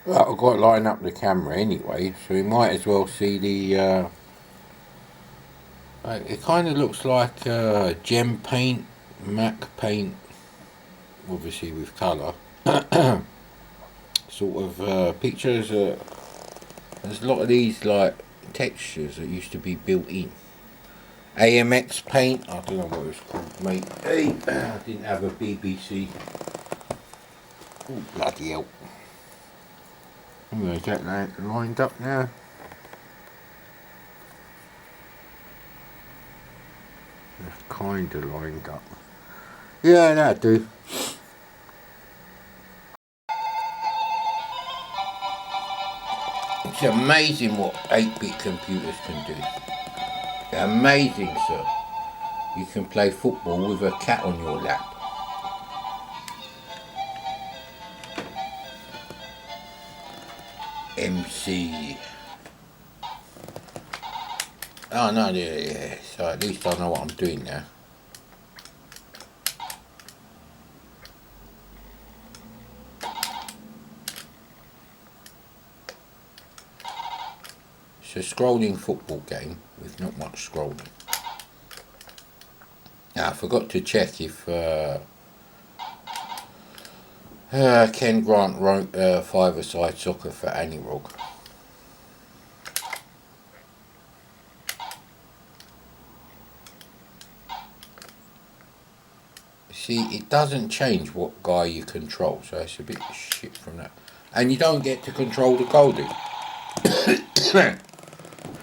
Well, I've got to line up the camera anyway, so we might as well see the. It kind of looks like gem paint, Mac paint, obviously with colour. Sort of pictures. There's a lot of these like textures that used to be built in. AMX paint. I don't know what it's called, mate. Hey, I didn't have a BBC. Oh bloody hell! I'm gonna get that lined up now. Kinda lined up. Yeah, that'll do. It's amazing what 8-bit computers can do. Amazing, sir. You can play football with a cat on your lap. MC. Oh no, yeah. So at least I know what I'm doing now. It's a scrolling football game with not much scrolling. Now I forgot to check if Ken Grant wrote 5-a-side soccer for Anirog. See, it doesn't change what guy you control, so it's a bit shit from that. And you don't get to control the goalie.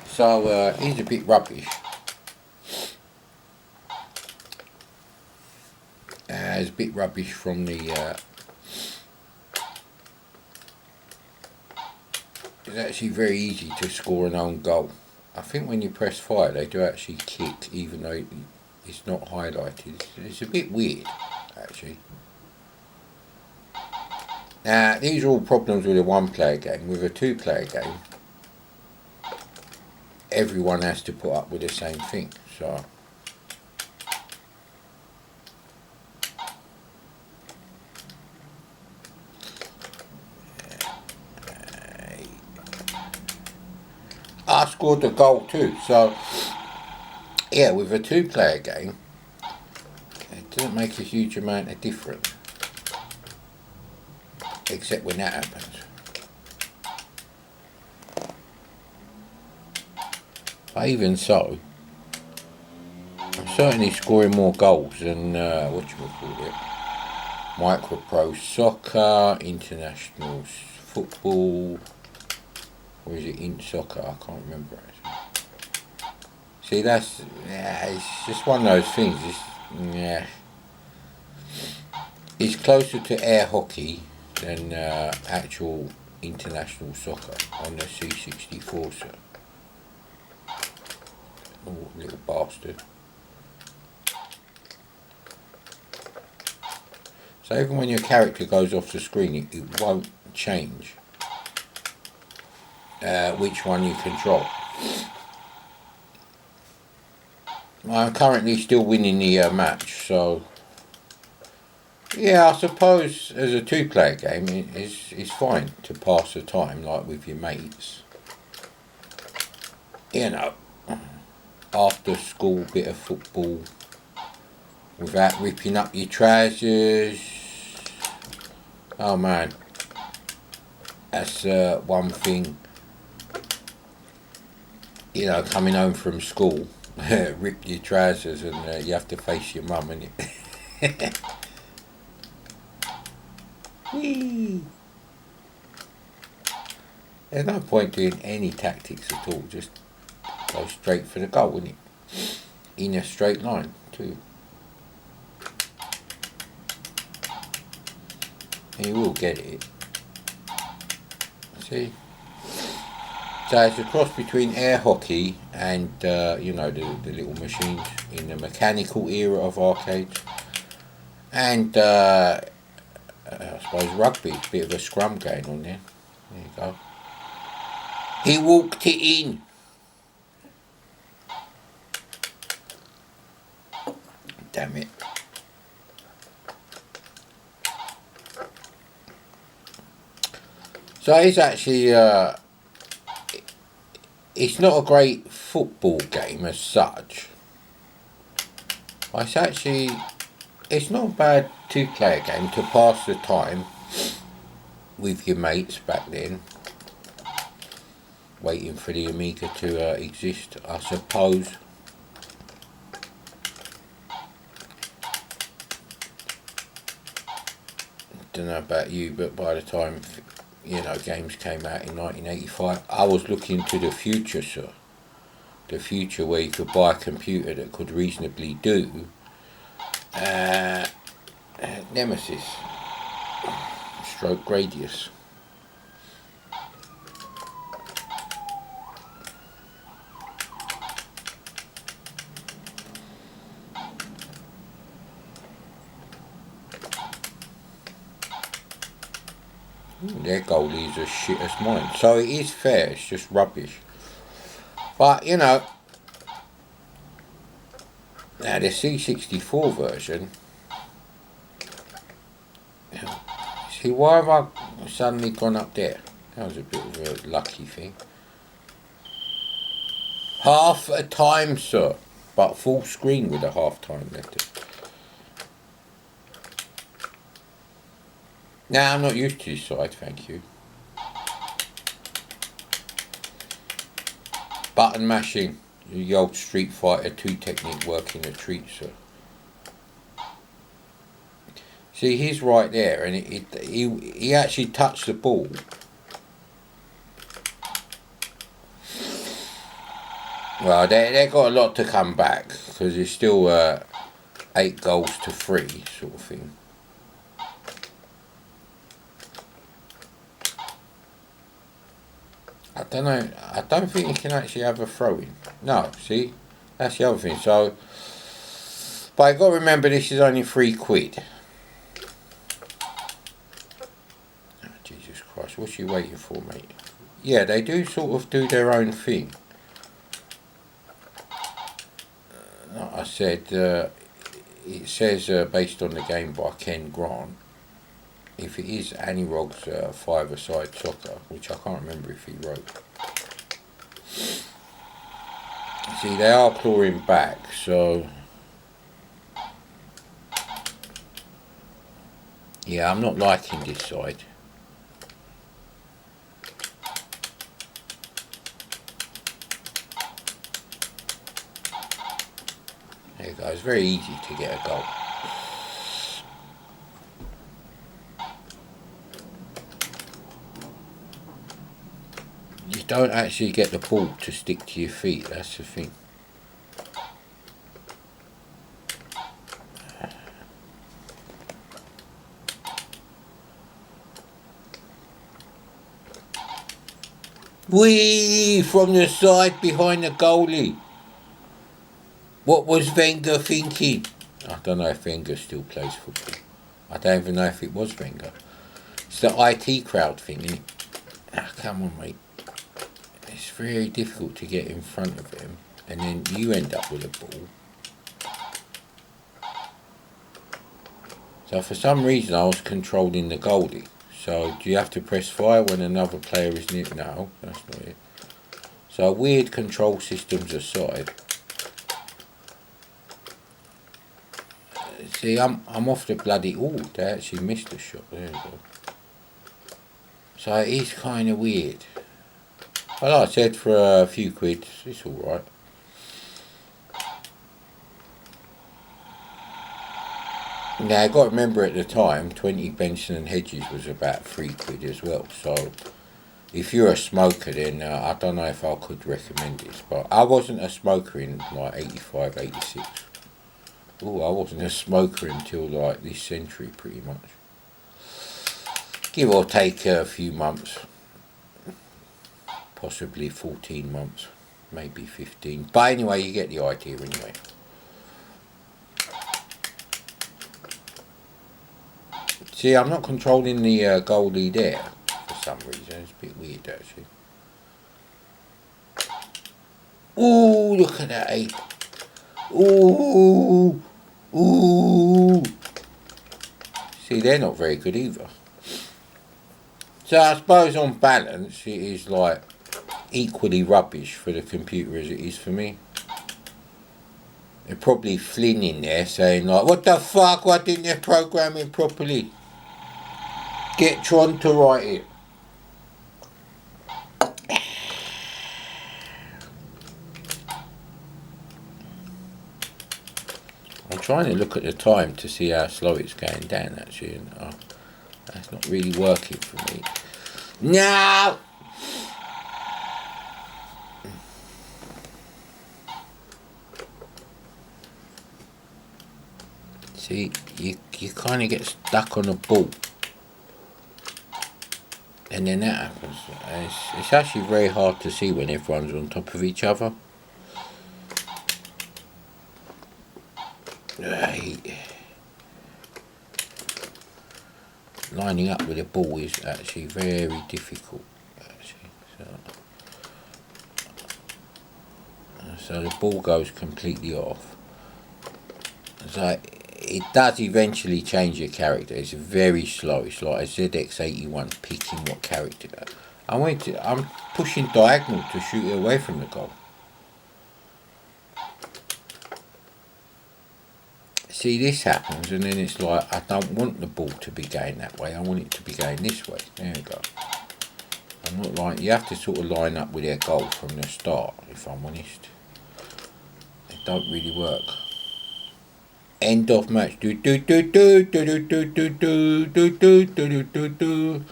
So he's a bit rubbish. It's a bit rubbish from the. It's actually very easy to score an own goal. I think when you press fire, they do actually kick, even though it's not highlighted. It's a bit weird, actually. Now, these are all problems with a 1-player game. With a 2-player game, everyone has to put up with the same thing. So. I scored the goal too, so yeah, with a 2-player game, it doesn't make a huge amount of difference, except when that happens. But even so, I'm certainly scoring more goals than Micro Pro Soccer, International Football, or is it in Soccer? I can't remember actually. See, it's just one of those things. It's closer to air hockey than actual international soccer on the C64, sir. Oh, little bastard. So even when your character goes off the screen, it won't change which one you control. I'm currently still winning the match, so yeah, I suppose as a 2-player game, it's fine to pass the time, like with your mates. You know, after school bit of football, without ripping up your trousers. Oh man, that's one thing. You know, coming home from school, rip your trousers and you have to face your mum, innit? Whee! There's no point doing any tactics at all, just go straight for the goal, innit? In a straight line, too. And you will get it. See? So it's a cross between air hockey and, you know, the little machines in the mechanical era of arcades. And, I suppose rugby, a bit of a scrum going on there. There you go. He walked it in. Damn it. So it's actually, it's not a great football game as such. It's actually, it's not a bad two-player game to pass the time with your mates back then. Waiting for the Amiga to exist, I suppose. Don't know about you, but by the time, you know, games came out in 1985, I was looking to the future, sir. The future where you could buy a computer that could reasonably do Nemesis stroke Gradius. Their goalies are shit as mine. So it is fair, it's just rubbish. But, you know, now the C64 version, see, why have I suddenly gone up there? That was a bit of a lucky thing. Half a time, sir, but full screen with a half time letter. Now, I'm not used to this side, thank you. Button mashing, the old Street Fighter 2 technique working a treat, sir. See, he's right there, and he actually touched the ball. Well, they got a lot to come back, because it's still 8 goals to 3 sort of thing. I don't know, I don't think you can actually have a throw-in. No, see, that's the other thing. So, but I got to remember this is only £3. Oh, Jesus Christ, what's you waiting for, mate? Yeah, they do sort of do their own thing. Like I said, it says based on the game by Ken Grant. If it is Annie Rogg's five-a-side soccer, which I can't remember if he wrote. See, they are clawing back, so yeah, I'm not liking this side. There you go, it's very easy to get a goal. You don't actually get the ball to stick to your feet, that's the thing. Whee! From the side behind the goalie. What was Wenger thinking? I don't know if Wenger still plays football. I don't even know if it was Wenger. It's the IT crowd thing, isn't it? Ah, come on, mate. It's very difficult to get in front of him, and then you end up with a ball. So for some reason I was controlling the goalie. So do you have to press fire when another player is near? No, that's not it. So weird control systems aside. See, I'm off the bloody... Ooh, they actually missed the shot. There we go. So it is kind of weird. But like I said, for a few quid, it's alright. Now, I've got to remember at the time, 20 Benson and Hedges was about £3 as well. So, if you're a smoker, then I don't know if I could recommend this. But I wasn't a smoker in like 85, 86. Oh, I wasn't a smoker until like this century, pretty much. Give or take a few months. Possibly 14 months. Maybe 15. But anyway, you get the idea anyway. See, I'm not controlling the goalie there for some reason. It's a bit weird, actually. Ooh, look at that, eh? Ooh, ooh. See, they're not very good either. So I suppose on balance it is like equally rubbish for the computer as it is for me. They're probably Flynn in there saying like, what the fuck, why didn't you program it properly? Get Tron to write it. I'm trying to look at the time to see how slow it's going down actually, and that's not really working for me. No! See, you kind of get stuck on a ball. And then that happens. It's actually very hard to see when everyone's on top of each other. Lining up with a ball is actually very difficult. So the ball goes completely off. So it does eventually change your character. It's very slow. It's like a ZX81 picking what character. I'm pushing diagonal to shoot it away from the goal. See, this happens, and then it's like I don't want the ball to be going that way. I want it to be going this way. There we go. I'm not like you have to sort of line up with their goal from the start. If I'm honest, it don't really work. End of match. Do do do do do do do do do do do do do do.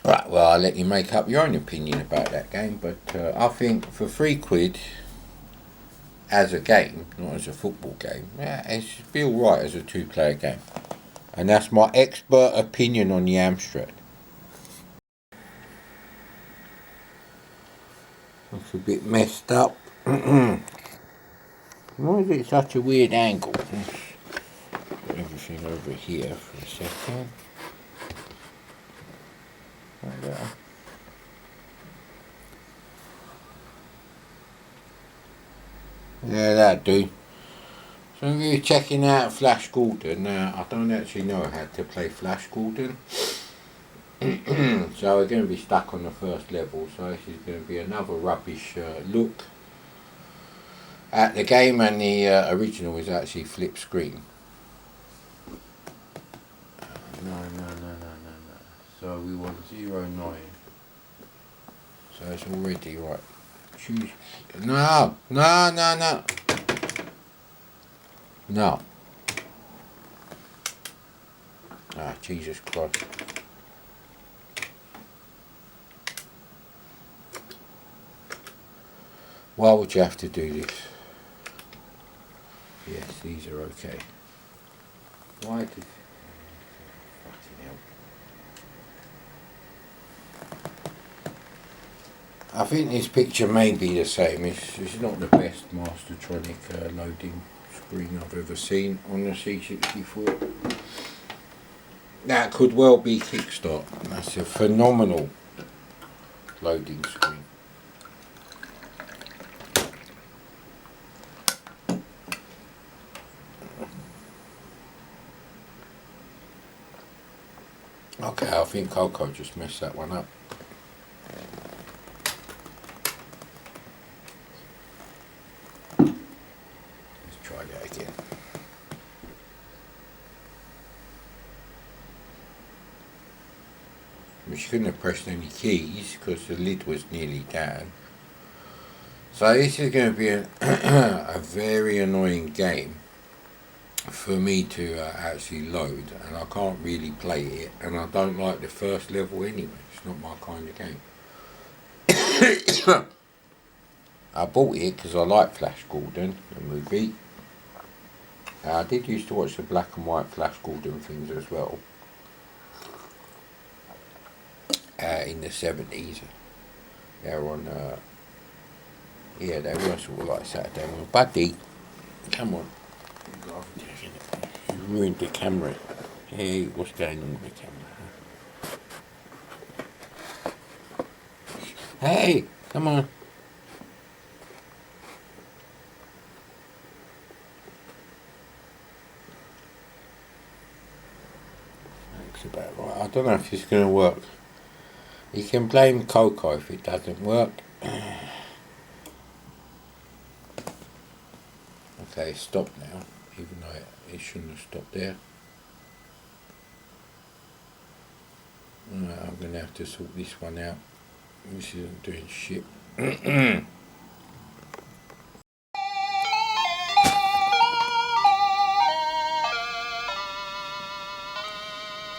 Right, well, I'll let you make up your own opinion about that game, but I think for £3 as a game, not as a football game, yeah, it should be alright as a 2-player game. And that's my expert opinion on the Amstrad. Looks a bit messed up. Why is it such a weird angle? Put everything over here for a second. Like that. Yeah, that'd do. So if you're checking out Flash Gordon, I don't actually know how to play Flash Gordon. So we're going to be stuck on the first level, so this is going to be another rubbish look at the game, and the original is actually flip screen. No. So we want 09. So it's already right. Choose. No. No. Ah, Jesus Christ. Why would you have to do this? Yes, these are okay. Why did... Fucking hell. I think this picture may be the same. It's not the best Mastertronic loading screen I've ever seen on the C64. That could well be Kickstart. That's a phenomenal loading screen. Okay, I think Coco just messed that one up. Let's try that again. She couldn't have pressed any keys because the lid was nearly down. So this is going to be a very annoying game for me to actually load, and I can't really play it, and I don't like the first level anyway. It's not my kind of game. I bought it because I like Flash Gordon, the movie. I did used to watch the black and white Flash Gordon things as well. In the 70s. They were on, yeah, they were sort of like Saturday morning. Buddy, come on. You ruined the camera. Hey, what's going on with the camera? Hey, come on. looks about right. I don't know if it's going to work. You can blame Coco if it doesn't work. Okay, stop now, even though it shouldn't have stopped there. I'm going to have to sort this one out. This isn't doing shit.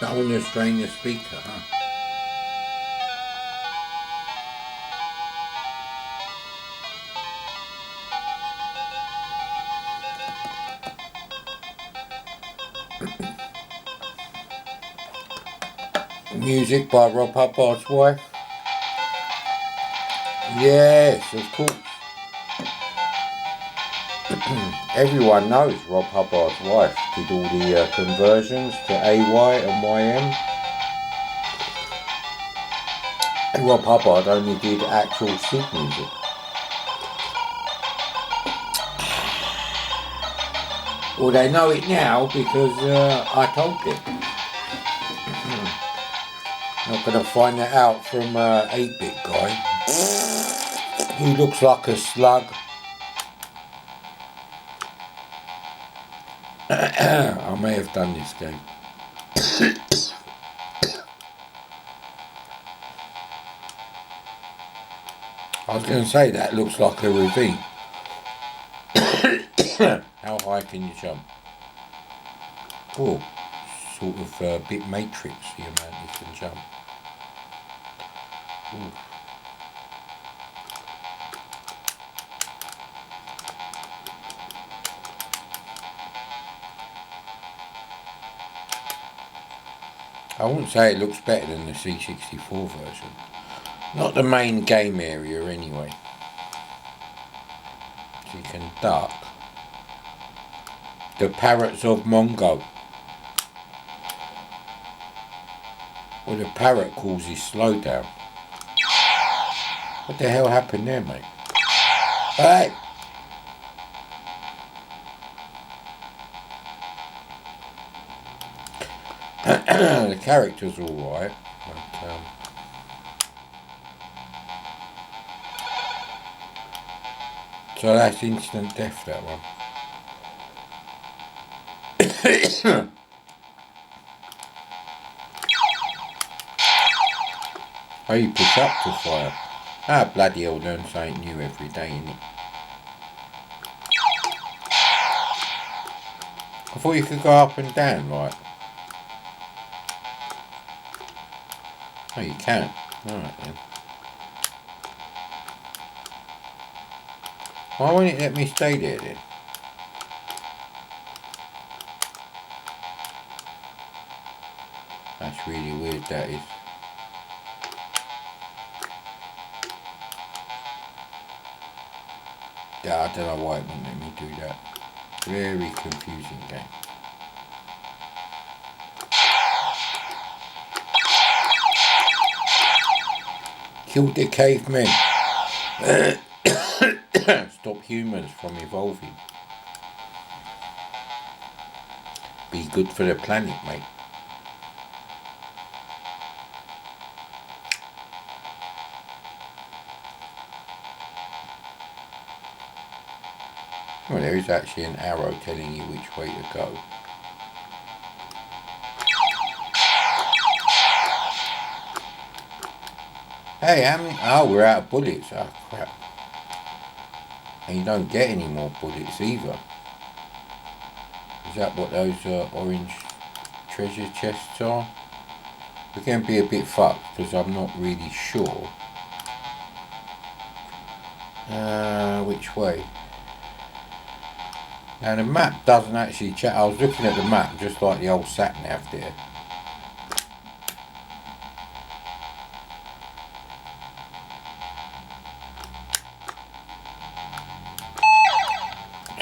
Don't want to strain the speaker, huh? Music by Rob Hubbard's wife. Yes, of course. Everyone knows Rob Hubbard's wife did all the conversions to AY and YM. And Rob Hubbard only did actual synth music. Well, they know it now because I told them. Not going to find that out from 8-bit guy who looks like a slug. I may have done this game. I was going to say that looks like a ravine. How high can you jump? Oh, sort of a bit Matrix, the amount you can jump. Ooh. I wouldn't say it looks better than the C64 version. Not the main game area anyway. So you can duck. The Parrots of Mongo. Well, the parrot causes slowdown. What the hell happened there, mate? Hey! The character's alright, but so that's instant death, that one. Oh, you push up to fire. Ah, bloody hell, learn something new every day, innit? I thought you could go up and down, right? Oh, you can. Alright then. Why won't it let me stay there then? That's really weird, that is. Yeah, I don't know why it won't let me do that. Very confusing game. Killed the cavemen. Stop humans from evolving. Be good for the planet, mate. Well, there is actually an arrow telling you which way to go. Hey, how many? Oh, we're out of bullets. Oh, crap. And you don't get any more bullets either. Is that what those orange treasure chests are? We're going to be a bit fucked because I'm not really sure. Which way? Now the map doesn't actually check. I was looking at the map just like the old sat nav there.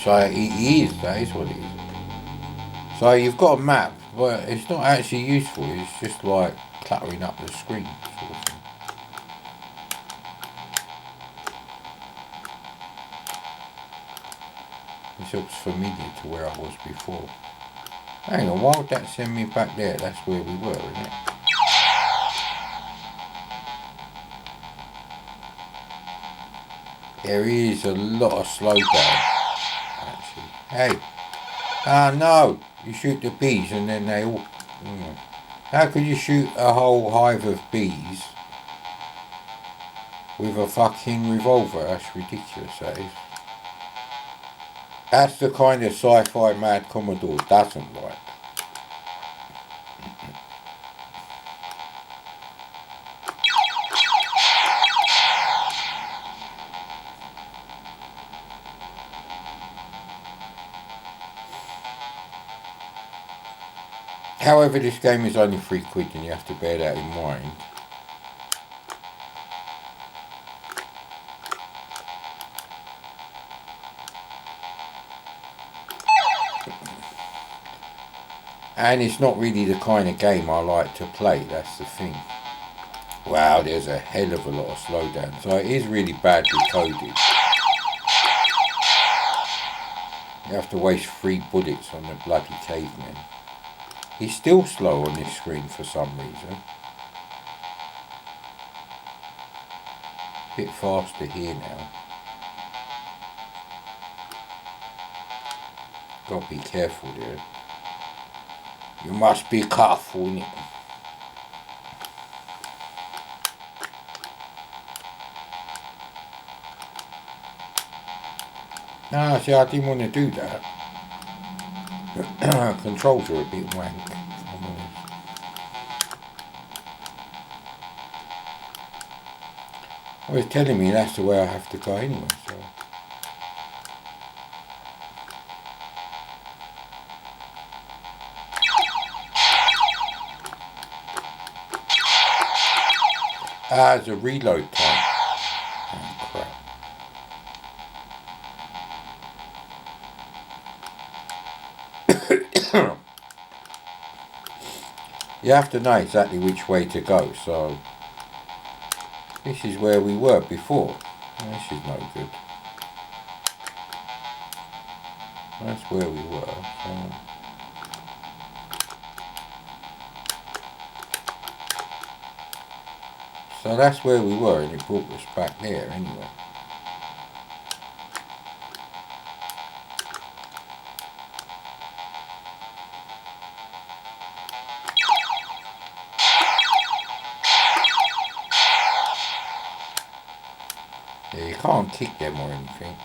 So it is, that is what it is. So you've got a map, but it's not actually useful. It's just like cluttering up the screen sort of thing. This looks familiar to where I was before. Hang on, why would that send me back there? That's where we were, isn't it? There is a lot of slowdown, actually. Hey! Ah, no! You shoot the bees and then they all... How could you shoot a whole hive of bees with a fucking revolver? That's ridiculous, that is. That's the kind of sci-fi Mad Commodore doesn't like. However, this game is only £3 and you have to bear that in mind. And it's not really the kind of game I like to play, that's the thing. Wow, there's a hell of a lot of slowdown. So it is really badly coded. You have to waste 3 bullets on the bloody caveman. He's still slow on this screen for some reason. A bit faster here now. Gotta be careful there. You must be careful, innit? No, see, I didn't want to do that. Controls are a bit wank. Well, it's telling me that's the way I have to go anyway, so... Ah, it's a reload time. Oh, crap. You have to know exactly which way to go, so... This is where we were before. This is no good. That's where we were, so... So that's where we were, and it brought us back there anyway. Yeah, you can't kick them or anything.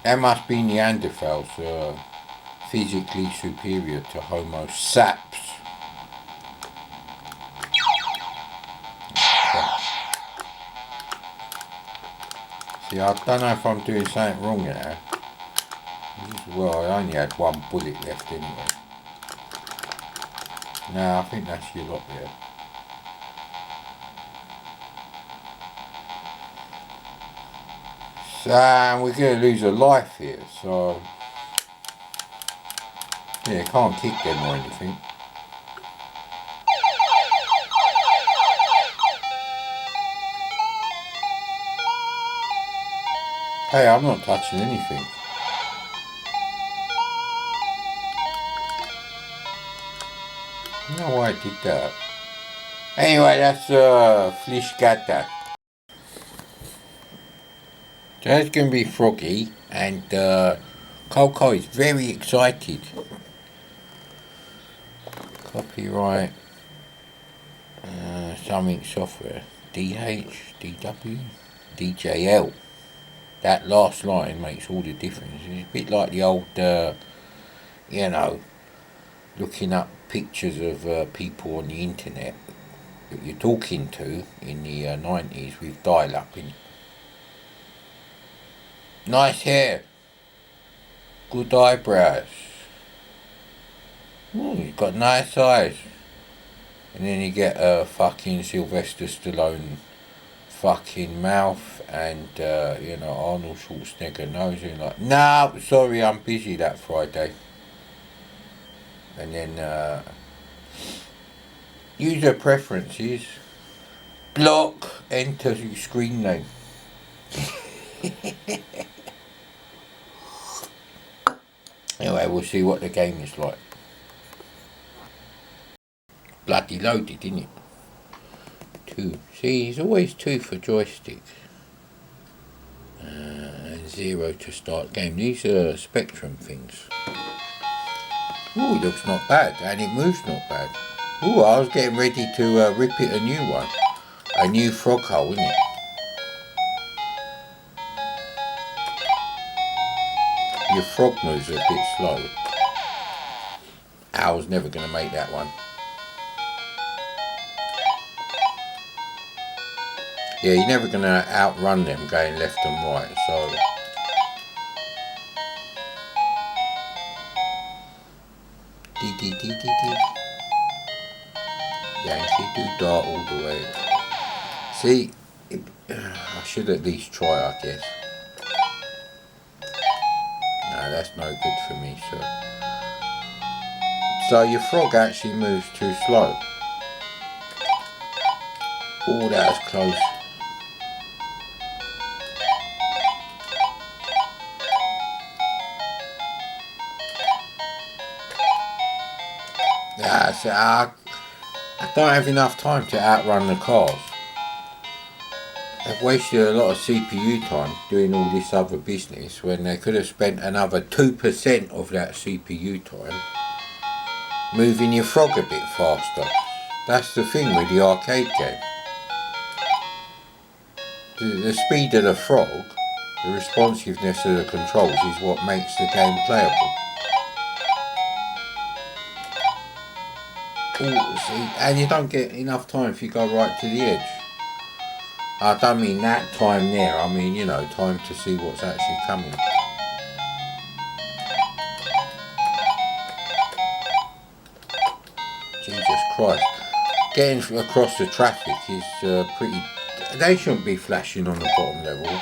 That must be Neanderthals, physically superior to Homo saps. See, I don't know if I'm doing something wrong here. Well, I only had 1 bullet left anyway. No, I think that's your lot there. So, we're going to lose a life here, so... Yeah, can't kick them or anything. Hey, I'm not touching anything. I don't know why I did that. Anyway, that's Flishgata. So that's going to be Froggy, and Coco is very excited. Copyright something software. DH, DW, DJL. That last line makes all the difference. It's a bit like the old, you know, looking up pictures of people on the internet that you're talking to in the 90s with dial-up in. Nice hair. Good eyebrows. Ooh, he's got nice eyes. And then you get a fucking Sylvester Stallone fucking mouth and, you know, Arnold Schwarzenegger nose. And like, no, sorry, I'm busy that Friday. And then, user preferences. Block, enter screen name. Anyway, we'll see what the game is like. bloody loaded, isn't it? 2. See, it's always 2 for joystick. And 0 to start game. These are Spectrum things. Oh, it looks not bad, and it moves not bad. Oh, I was getting ready to rip it a new one. A new frog hole, isn't it? Your frog moves a bit slow. I was never going to make that one. Yeah, you're never going to outrun them going left and right, so... Dee. Yankee do dart all the way. See, I should at least try, I guess. No, that's no good for me, sir. So your frog actually moves too slow. Oh, that was close. Yeah, so I don't have enough time to outrun the cars. They've wasted a lot of CPU time doing all this other business when they could have spent another 2% of that CPU time moving your frog a bit faster. That's the thing with the arcade game. The speed of the frog, the responsiveness of the controls is what makes the game playable. Ooh, see, and you don't get enough time if you go right to the edge. I don't mean that time there, I mean, you know, time to see what's actually coming. Jesus Christ. Getting across the traffic is pretty... They shouldn't be flashing on the bottom level.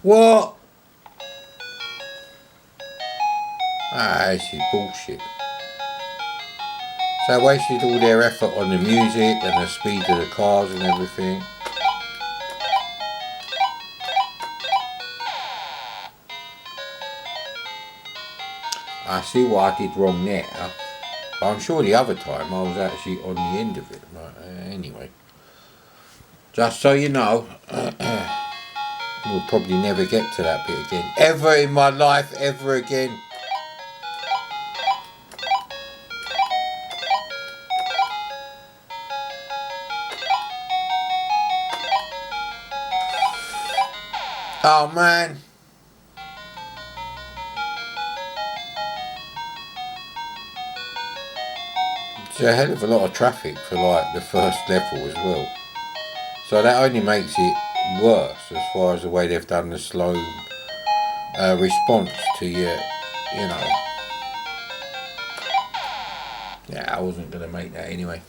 What? Ah, this is bullshit. So they wasted all their effort on the music and the speed of the cars and everything. I see what I did wrong there, but I'm sure the other time I was actually on the end of it. But anyway, just so you know, we'll probably never get to that bit again. Ever in my life, ever again. Oh man. It's a hell of a lot of traffic for like the first level as well. So that only makes it worse as far as the way they've done the slow response to your, you know. Yeah, I wasn't going to make that anyway.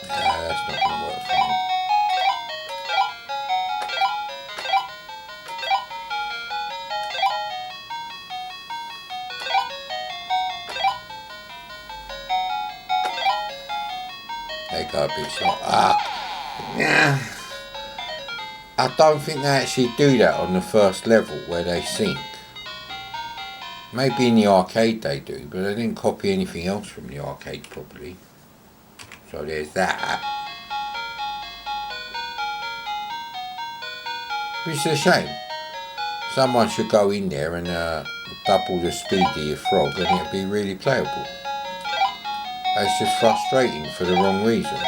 That's not going to work for me. They go a bit slow. Yeah. I don't think they actually do that on the first level where they sync. Maybe in the arcade they do, but they didn't copy anything else from the arcade probably. So there's that. Which is a shame. Someone should go in there and double the speed of your frog and it'd be really playable. It's just frustrating for the wrong reasons.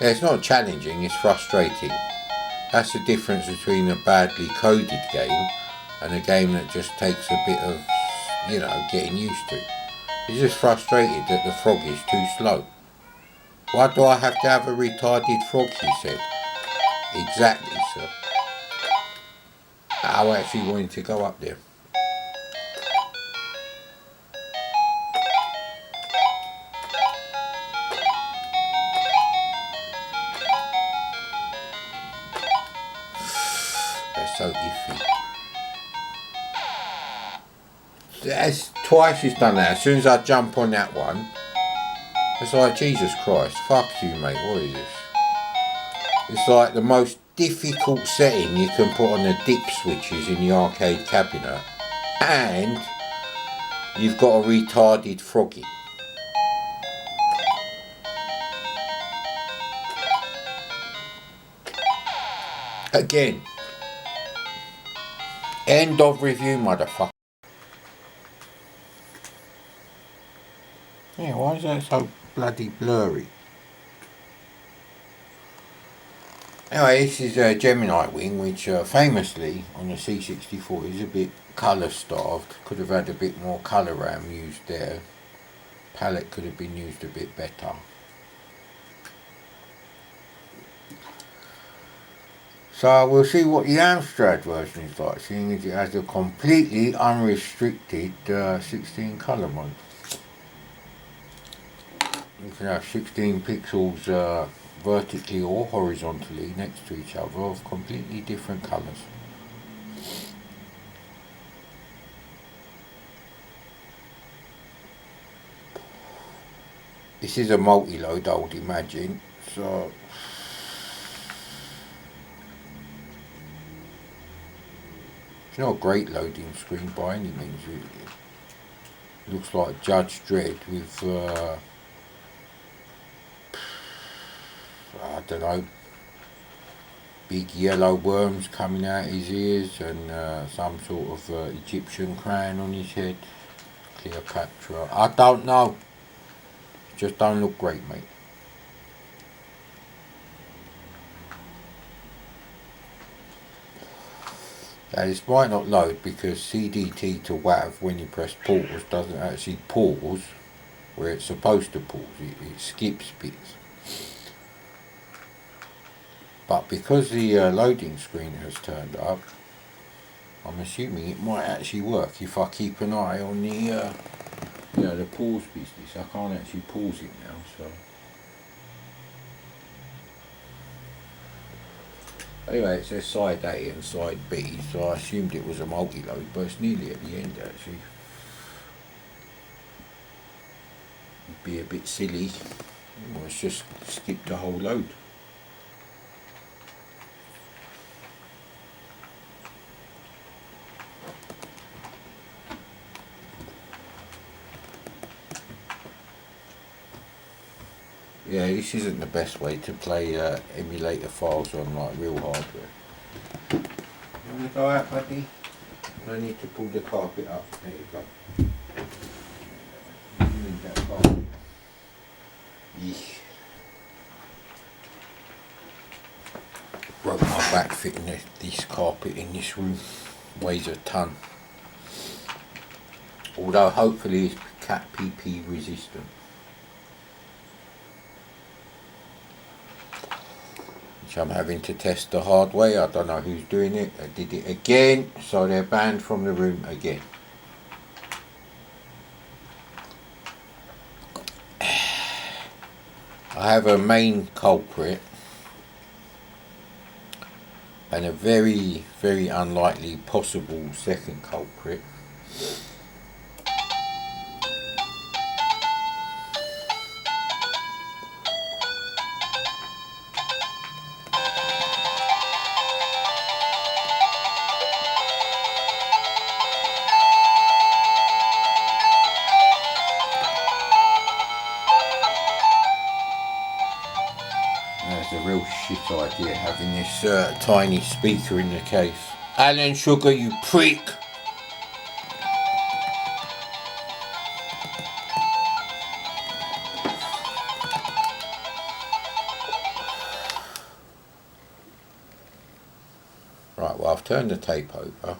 Yeah, it's not challenging, it's frustrating. That's the difference between a badly coded game and a game that just takes a bit of, you know, getting used to. You're just frustrated that the frog is too slow. Why do I have to have a retarded frog, he said. Exactly, sir. I actually wanted to go up there. That's so iffy. That's twice he's done that. As soon as I jump on that one, it's like, Jesus Christ, fuck you mate, what is this? It's like the most difficult setting you can put on the dip switches in the arcade cabinet, and you've got a retarded Froggy. Again. End of review, motherfucker. Yeah, why is that so bloody blurry? Anyway, this is a Gemini Wing, which famously on the C64 is a bit colour starved. Could have had a bit more colour RAM used there. Palette could have been used a bit better. So we'll see what the Amstrad version is like, seeing as it has a completely unrestricted 16 colour mode. You can have 16 pixels vertically or horizontally next to each other of completely different colours. This is a multi-load, I would imagine, so it's not a great loading screen by any means. It looks like Judge Dredd with I don't know, big yellow worms coming out his ears and some sort of Egyptian crown on his head. Cleopatra. I don't know. It just don't look great, mate. Now this might not load because CDT to WAV when you press pause doesn't actually pause where it's supposed to pause. It skips bits. But because the loading screen has turned up, I'm assuming it might actually work if I keep an eye on the the pause business. I can't actually pause it now, so. Anyway, it says side A and side B, so I assumed it was a multi-load, but it's nearly at the end actually. It'd be a bit silly. Well, it's just skipped the whole load. Yeah, this isn't the best way to play emulator files on like real hardware. You want to go out, buddy? I need to pull the carpet up. There you go. You need that carpet. Eesh. Broke my back fitting this carpet in this room. Weighs a ton. Although hopefully it's cat PP resistant. I'm having to test the hard way. I don't know who's doing it. I did it again, so they're banned from the room again. I have a main culprit and a very, very unlikely possible second culprit. That's a real shit idea, having this tiny speaker in the case. Alan Sugar, you prick! Right, well I've turned the tape over,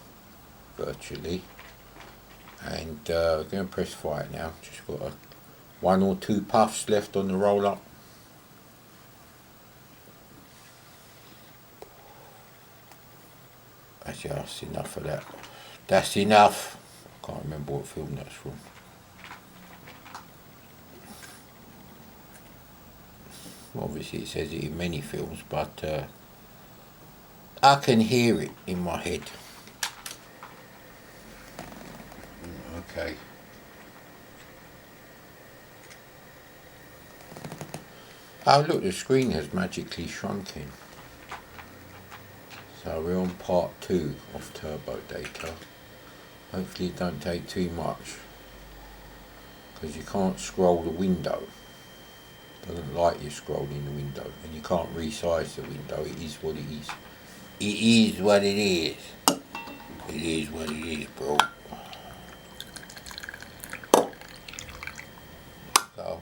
virtually, and we're going to press fire now. Just got one or two puffs left on the roll up. Actually, that's enough of that. That's enough. I can't remember what film that's from. Obviously it says it in many films, but I can hear it in my head. Okay. Oh look, the screen has magically shrunken. So we're on part 2 of turbo data. Hopefully it don't take too much. because you can't scroll the window. It doesn't like you scrolling the window, and you can't resize the window. It is what it is. It is what it is. It is what it is, bro. So,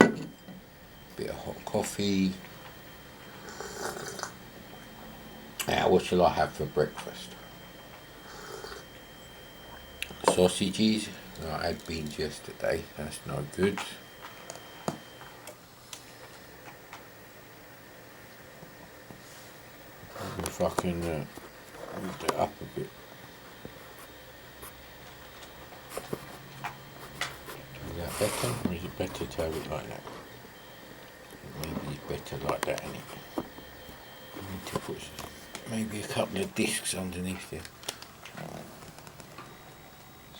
bit of hot coffee. Now, what shall I have for breakfast? Sausages. I had beans yesterday. That's no good. If I can move that up a bit. Is that better, or is it better to have it like that? Maybe it's better like that, isn't it? I need to put maybe a couple of discs underneath there.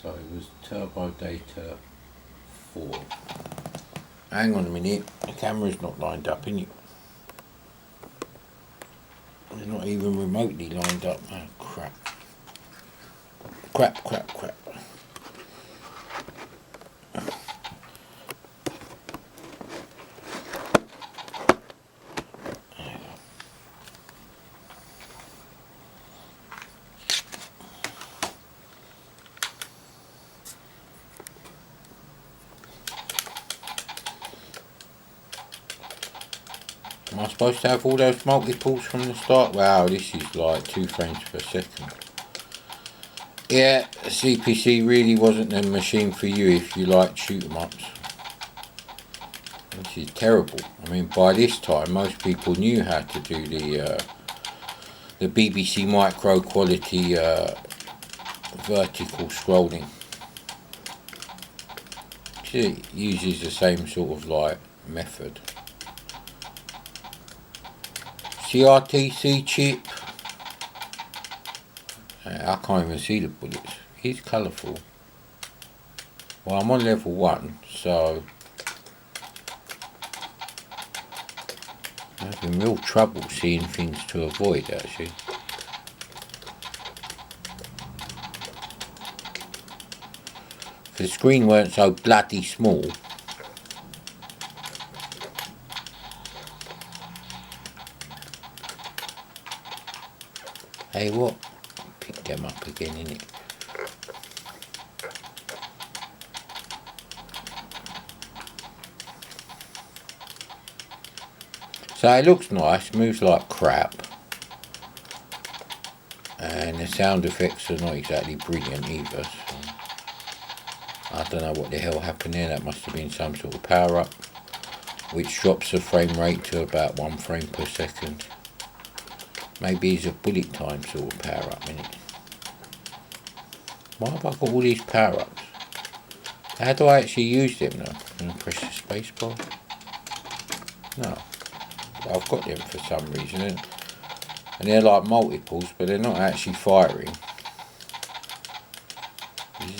So it was Turbo Data 4. Hang on a minute, the camera's not lined up, innit? It's not even remotely lined up. Oh crap. Crap. Am I supposed to have all those multiples from the start? Wow, this is like 2 frames per second. Yeah, CPC really wasn't the machine for you if you like shoot 'em ups. This is terrible. I mean, by this time, most people knew how to do the BBC Micro quality vertical scrolling. It uses the same sort of like method. CRTC chip. I can't even see the bullets. It's colourful. Well, I'm on level 1, so I'm having real trouble seeing things to avoid, actually. If the screen weren't so bloody small. Hey, what? Pick them up again, innit? So it looks nice, moves like crap. And the sound effects are not exactly brilliant either. So I don't know what the hell happened there. That must have been some sort of power up, which drops the frame rate to about 1 frame per second. Maybe it's a bullet time sort of power up, innit? Why have I got all these power ups? How do I actually use them now? Can I press the space bar? No. I've got them for some reason. And they're like multiples, but they're not actually firing.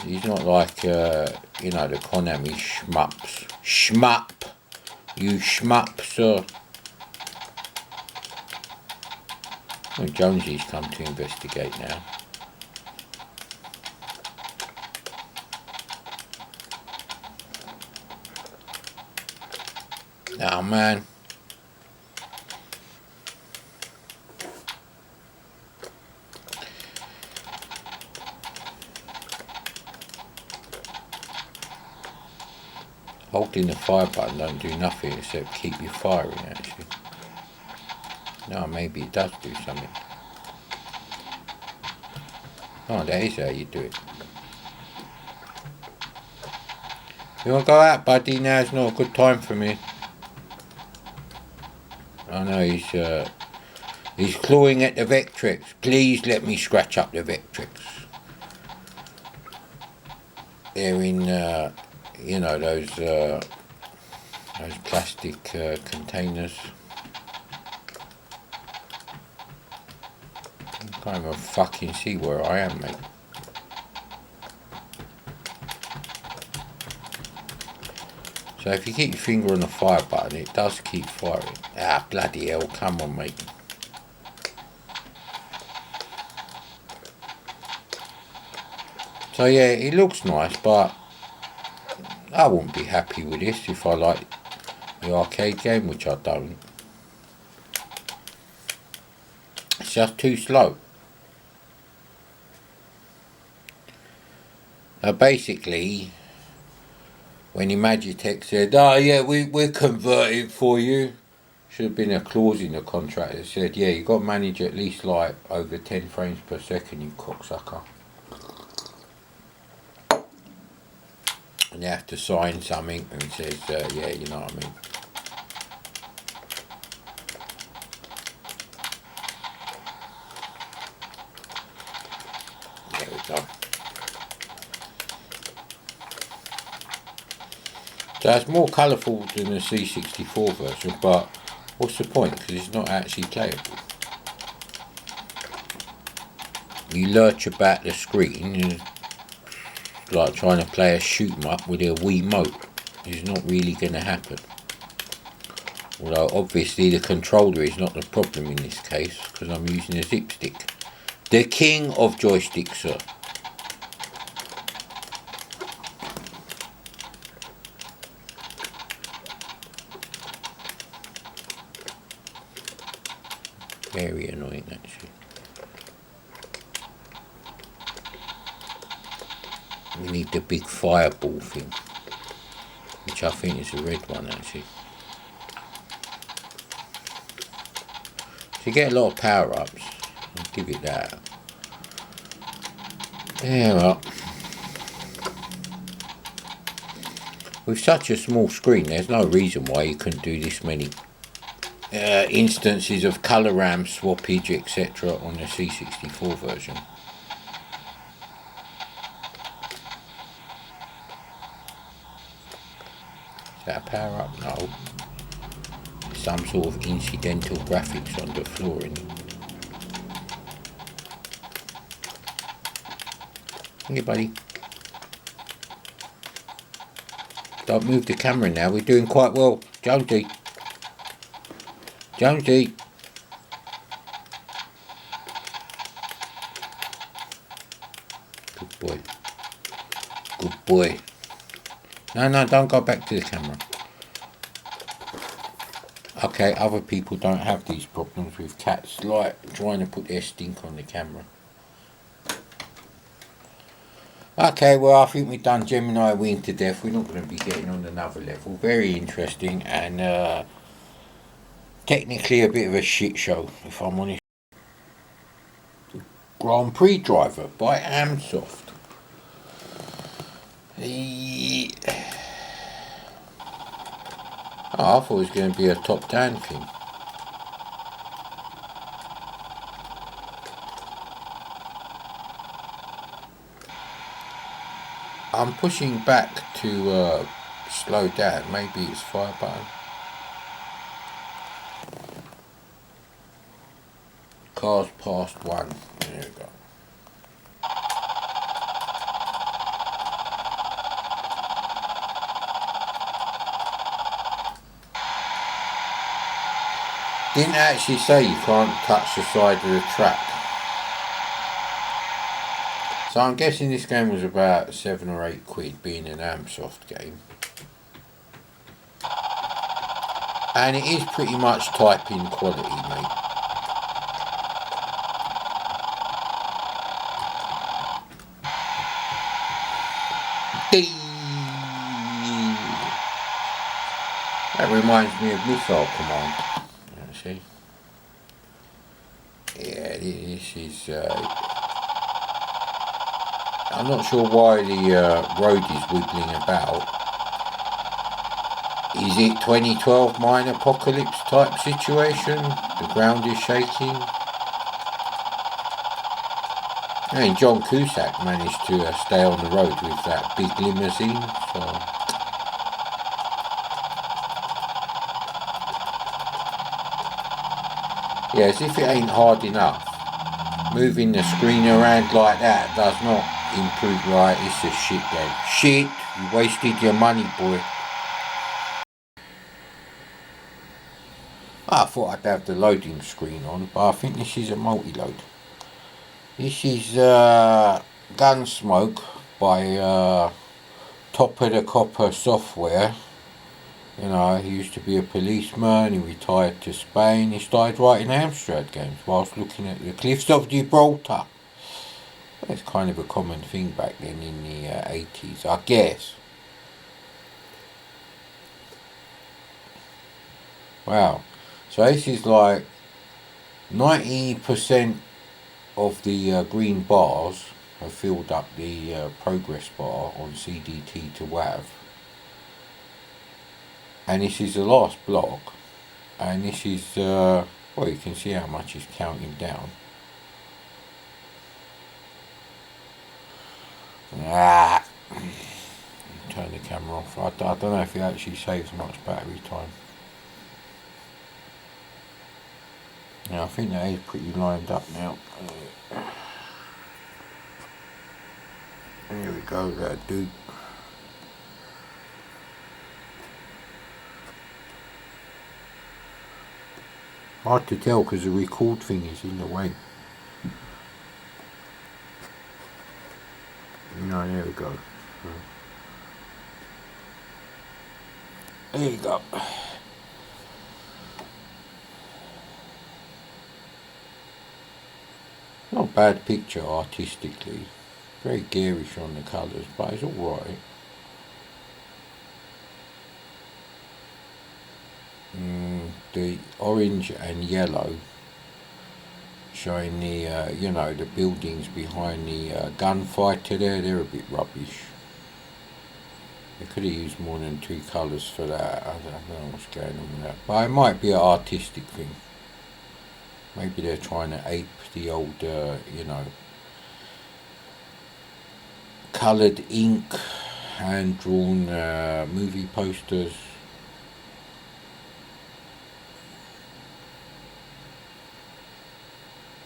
He's not like, you know, the Konami shmups. Shmup! You shmup, sir. Oh, Jonesy's come to investigate now. Oh man. Holding the fire button don't do nothing except keep you firing, actually. No, maybe it does do something. Oh, that is how you do it. You want to go out, buddy? Now's not a good time for me. I know he's clawing at the Vectrex. Please let me scratch up the Vectrex. They're in, you know, those plastic containers. I can't even fucking see where I am, mate. So if you keep your finger on the fire button, it does keep firing. Ah, bloody hell, come on, mate. So yeah, it looks nice, but I wouldn't be happy with this if I like the arcade game, which I don't. It's just too slow. Basically, when Imagitech said, "Oh yeah, we're converting for you," should have been a clause in the contract that said, "Yeah, you got to manage at least like over 10 frames per second, you cocksucker." And you have to sign something and it says, "Yeah, you know what I mean." There we go. So it's more colourful than the C64 version, but what's the point? Because it's not actually playable. You lurch about the screen, it's like trying to play a shoot 'em up with a Wiimote. It's not really going to happen. Although obviously the controller is not the problem in this case, because I'm using a zip stick. The king of joysticks, sir. Very annoying actually. We need the big fireball thing, which I think is a red one actually. So you get a lot of power ups, I'll give it that. Yeah, well, with such a small screen there's no reason why you couldn't do this many instances of colour RAM swappage etc. on the C64 version. Is that a power up? No. Some sort of incidental graphics on the floor in it. Hey buddy. Don't move the camera now, we're doing quite well. Jonesy. Jonesy. Good boy. Good boy. No, don't go back to the camera. Okay, other people don't have these problems with cats like trying to put their stink on the camera. Okay, well I think we've done Gemini Wing to death. We're not going to be getting on another level. Very interesting and technically a bit of a shit show, if I'm honest. Grand Prix driver by Amsoft. Oh, I thought it was going to be a top-down thing. I'm pushing back to slow down. Maybe it's fire button. Cars past one. There we go. Didn't actually say you can't touch the side of the track. So I'm guessing this game was about 7 or 8 quid, being an Amsoft game. And it is pretty much typing quality, mate. That reminds me of Missile Command. See? Yeah, this is... I'm not sure why the road is wiggling about. Is it 2012 mine apocalypse type situation? The ground is shaking. I mean, John Cusack managed to stay on the road with that big limousine, so... Yeah, as if it ain't hard enough. Moving the screen around like that does not improve. Right, it's a shit game. Shit, you wasted your money, boy. I thought I'd have the loading screen on, but I think this is a multi-load. This is Gunsmoke by top of the copper software. You know, he used to be a policeman, he retired to Spain, he started writing Amstrad games whilst looking at the cliffs of Gibraltar. That's kind of a common thing back then in the 80s, I guess. Wow. So this is like 90% of the green bars have filled up the progress bar on CDT to WAV. And this is the last block. And this is, well, you can see how much it's counting down. Turn the camera off. I don't know if it actually saves much battery time. Yeah, I think that is pretty lined up now. There we go, that'll do. Hard to tell because the record thing is in the way. No, there we go. There you go. Not a bad picture artistically. Very garish on the colours, but it's alright. The orange and yellow showing the, you know, the buildings behind the gunfighter there, they're a bit rubbish. They could have used more than 2 colours for that. I don't know what's going on with that. But it might be an artistic thing. Maybe they're trying to ape the old, you know, coloured ink, hand-drawn movie posters.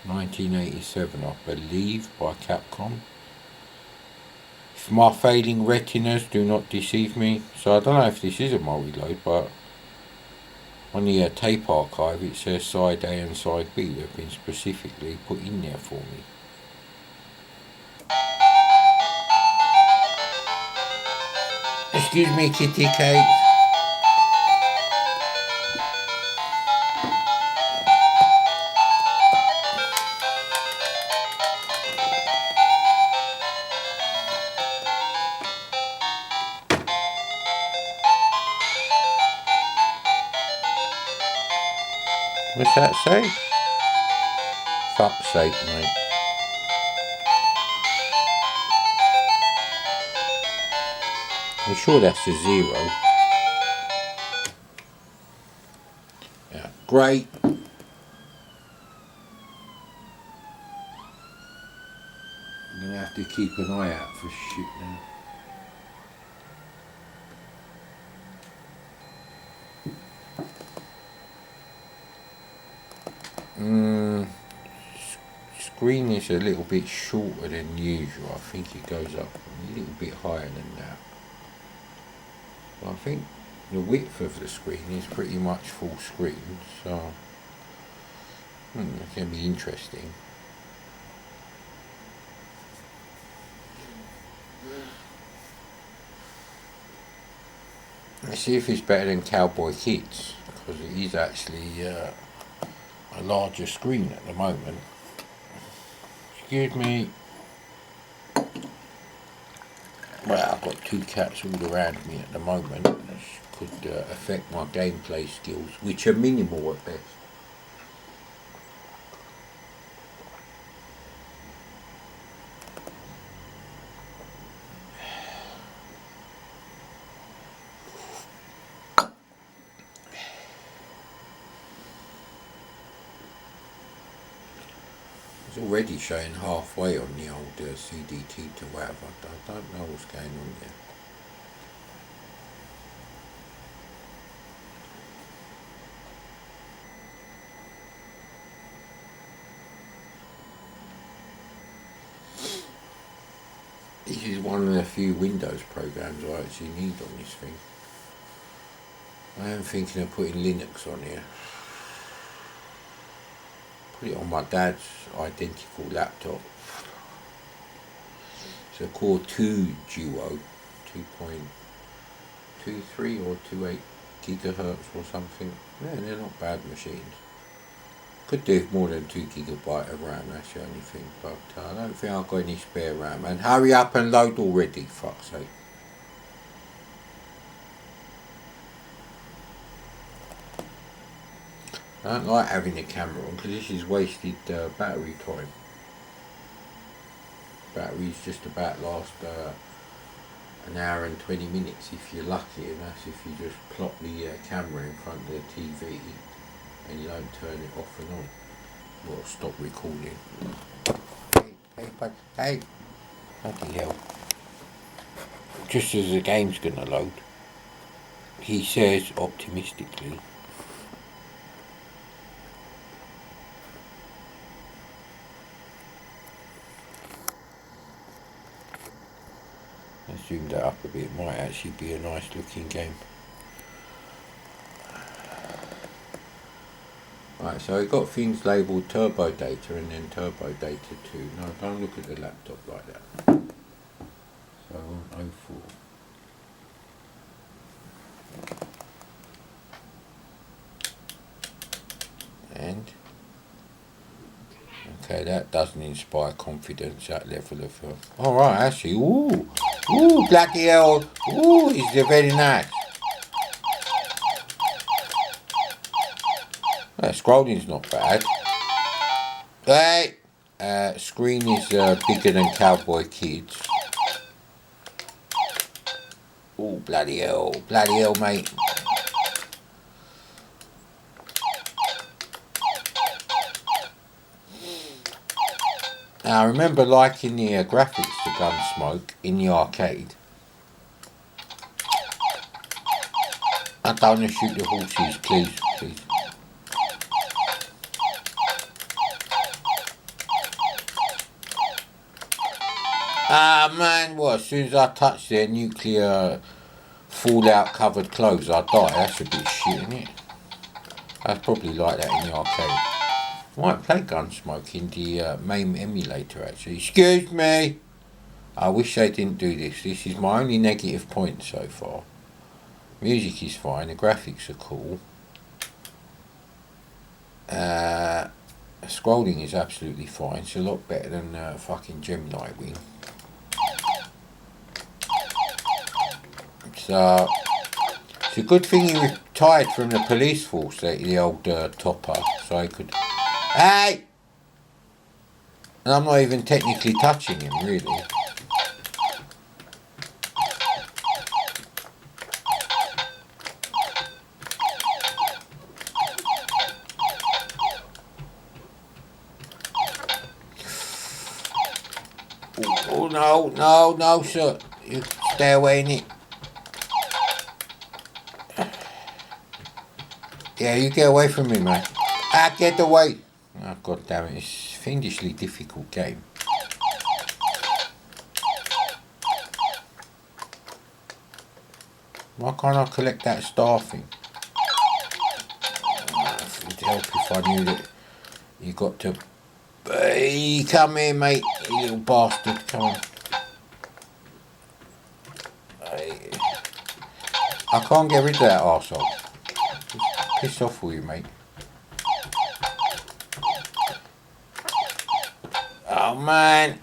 (1987), I believe, by Capcom. If my failing retinas do not deceive me. So I don't know if this is a multi-load, but on the tape archive it says side A and side B. They've been specifically put in there for me. Excuse me, kitty Kate. What's that say? Fuck's sake, mate. I'm sure that's a 0. Yeah, great. I'm gonna have to keep an eye out for shit now. Screen is a little bit shorter than usual. I think it goes up a little bit higher than that. But I think the width of the screen is pretty much full screen, so it can be interesting. Let's see if it's better than Cowboy Kids, because it is actually a larger screen at the moment. Excuse me. Well, I've got 2 cats all around me at the moment, which could affect my gameplay skills, which are minimal at best. It's already showing halfway on the old CDT to WAV. I don't know what's going on there. This is one of the few Windows programs I actually need on this thing. I am thinking of putting Linux on here. Put it on my dad's identical laptop. It's a Core 2 Duo, 2.23 or 28 gigahertz or something. Yeah, they're not bad machines. Could do with more than 2 gigabyte of RAM, that's the only thing, but I don't think I've got any spare RAM. And hurry up and load already, fuck's sake. I don't like having a camera on because this is wasted battery time. Batteries just about last an hour and 20 minutes if you're lucky, and that's if you just plop the camera in front of the TV and you don't turn it off and on. Or stop recording. Hey, bloody hell. Just as the game's gonna load, he says optimistically, let's zoom that up a bit, it might actually be a nice looking game. Right, so we've got things labelled turbo data and then turbo data 2. No, don't look at the laptop like that. So 04. And okay, that doesn't inspire confidence, that level of alright, actually, ooh, bloody hell, ooh, it's very nice. Scrolling's not bad. Hey! Screen is bigger than Cowboy Kids. Oh, bloody hell, mate. Now, I remember liking the graphics to Gunsmoke in the arcade. I don't want to shoot the horses, please. Ah man, what, as soon as I touch their nuclear fallout covered clothes I die, that's a bit shit, isn't it? I'd probably like that in the arcade. I might play Gunsmoke in the MAME emulator actually. Excuse me! I wish they didn't do this. This is my only negative point so far. Music is fine, the graphics are cool. Scrolling is absolutely fine, it's a lot better than fucking Gemini Wing. So, it's a good thing he retired from the police force, the old topper, so he could... Hey! And I'm not even technically touching him, really. Oh no, sir. You stay away, innit? Yeah, you get away from me, man. Get away. Oh, god damn it, it's a fiendishly difficult game. Why can't I collect that star thing? It would help if I knew that you got to... Hey, come here, mate, you little bastard, come on. Hey. I can't get rid of that arsehole. Piss off with you, mate. Oh man.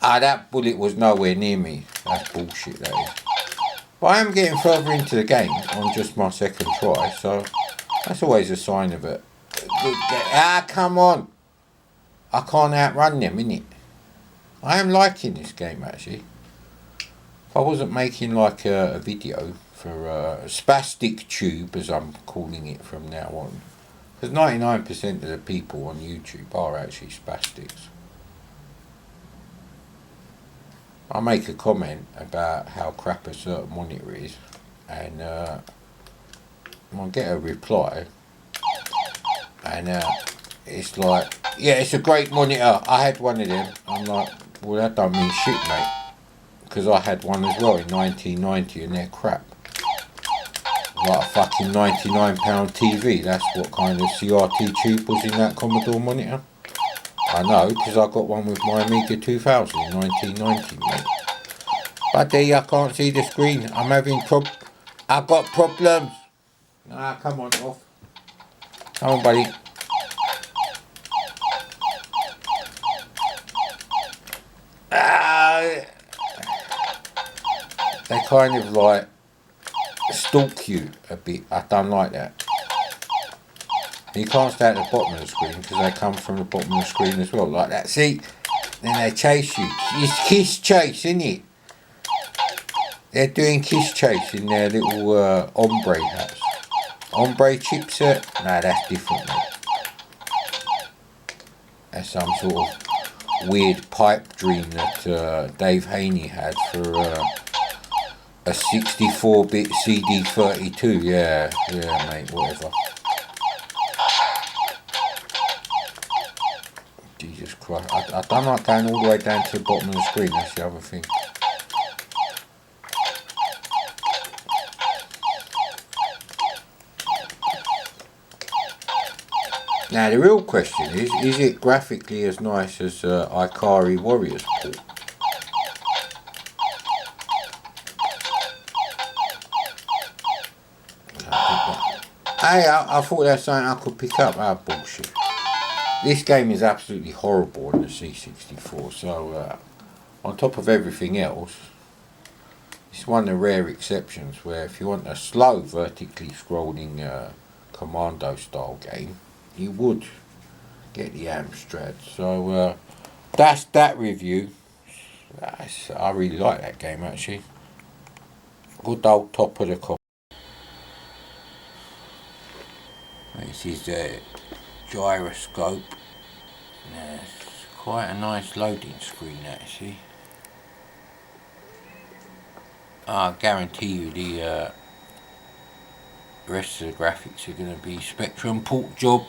That bullet was nowhere near me. That's bullshit, that is. But I am getting further into the game on just my second try, so that's always a sign of it. Come on. I can't outrun them, innit? I am liking this game, actually. If I wasn't making like a video for Spastic Tube, as I'm calling it from now on, because 99% of the people on YouTube are actually spastics. I make a comment about how crap a certain monitor is, and I'll get a reply, and it's like, yeah, it's a great monitor, I had one of them. I'm like, well, that don't mean shit, mate, because I had one as well in 1990 and they're crap. Like a fucking £99 TV, that's what kind of CRT tube was in that Commodore monitor. I know, because I got one with my Amiga 2000 in 1990, mate. Buddy, I can't see the screen. I'm having I've got problems. Ah, come on, off. Come on, buddy. Ah, they kind of like stalk you a bit. I don't like that. You can't stay at the bottom of the screen because they come from the bottom of the screen as well, like that. See? Then they chase you. It's kiss chase, isn't it? They're doing kiss chase in their little ombre hats. Ombre chipset? Nah, that's different, mate. That's some sort of weird pipe dream that Dave Haney had for a 64-bit CD32. Yeah, mate, whatever. Jesus Christ. I don't like going all the way down to the bottom of the screen, that's the other thing. Now the real question is it graphically as nice as Ikari Warriors port? Hey, I thought that's something I could pick up. Ah, bullshit. This game is absolutely horrible on the C64, so on top of everything else, it's one of the rare exceptions where if you want a slow vertically scrolling commando style game, you would get the Amstrad. So that's that review. I really like that game actually. Good old top of the copy. This is the Gyroscope. It's quite a nice loading screen actually. I guarantee you the rest of the graphics are going to be Spectrum port job,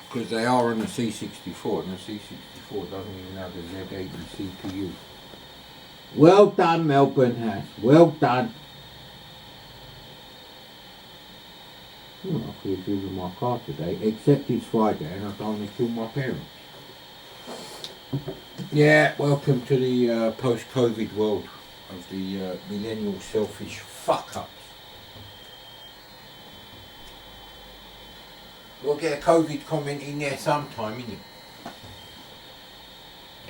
because they are on the C64 and the C64 doesn't even have the Z80 CPU. Well done, Melbourne House, well done. I could have driven my car today, except it's Friday and I don't want to kill my parents. Yeah, welcome to the post-COVID world of the millennial selfish fuck-ups. We'll get a COVID comment in there sometime, innit?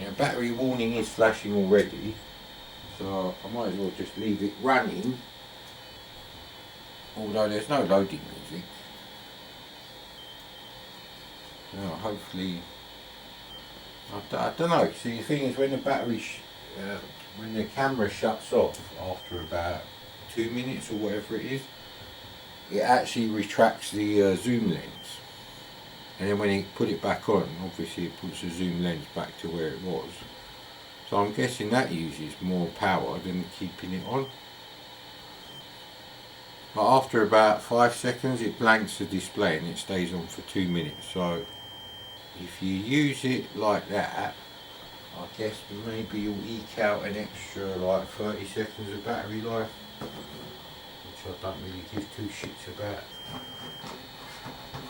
Yeah, battery warning is flashing already, so I might as well just leave it running. Although there's no loading music. So hopefully, I don't know. See, the thing is, when the battery, when the camera shuts off after about 2 minutes or whatever it is, it actually retracts the zoom lens. And then when you put it back on, obviously it puts the zoom lens back to where it was. So I'm guessing that uses more power than keeping it on. But after about 5 seconds it blanks the display and it stays on for 2 minutes. So if you use it like that, I guess maybe you'll eke out an extra like 30 seconds of battery life, which I don't really give two shits about.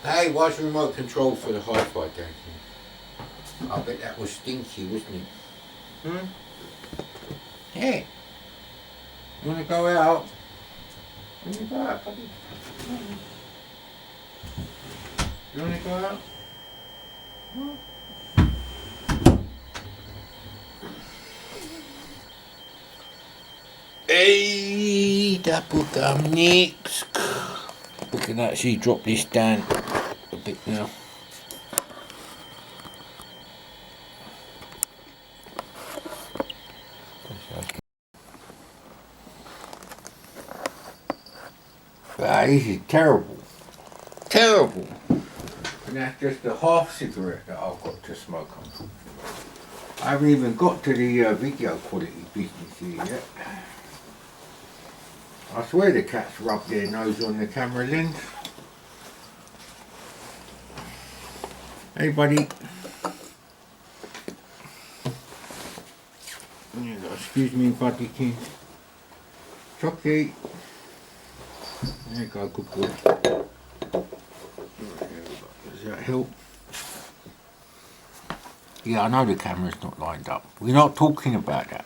Hey, why's the remote control for the hi-fi down here? I bet that was stinky, wasn't it? Hey, you wanna go out? You wanna go out, buddy? You wanna go out? Hey, bubblegum nicks. We can actually drop this down a bit now. This is terrible. Terrible. And that's just a half cigarette that I've got to smoke on. I haven't even got to the video quality business here yet. I swear the cats rub their nose on the camera lens. Hey buddy. Excuse me, buddy king. Chucky. There you go, good boy. Does that help? Yeah, I know the camera's not lined up. We're not talking about that.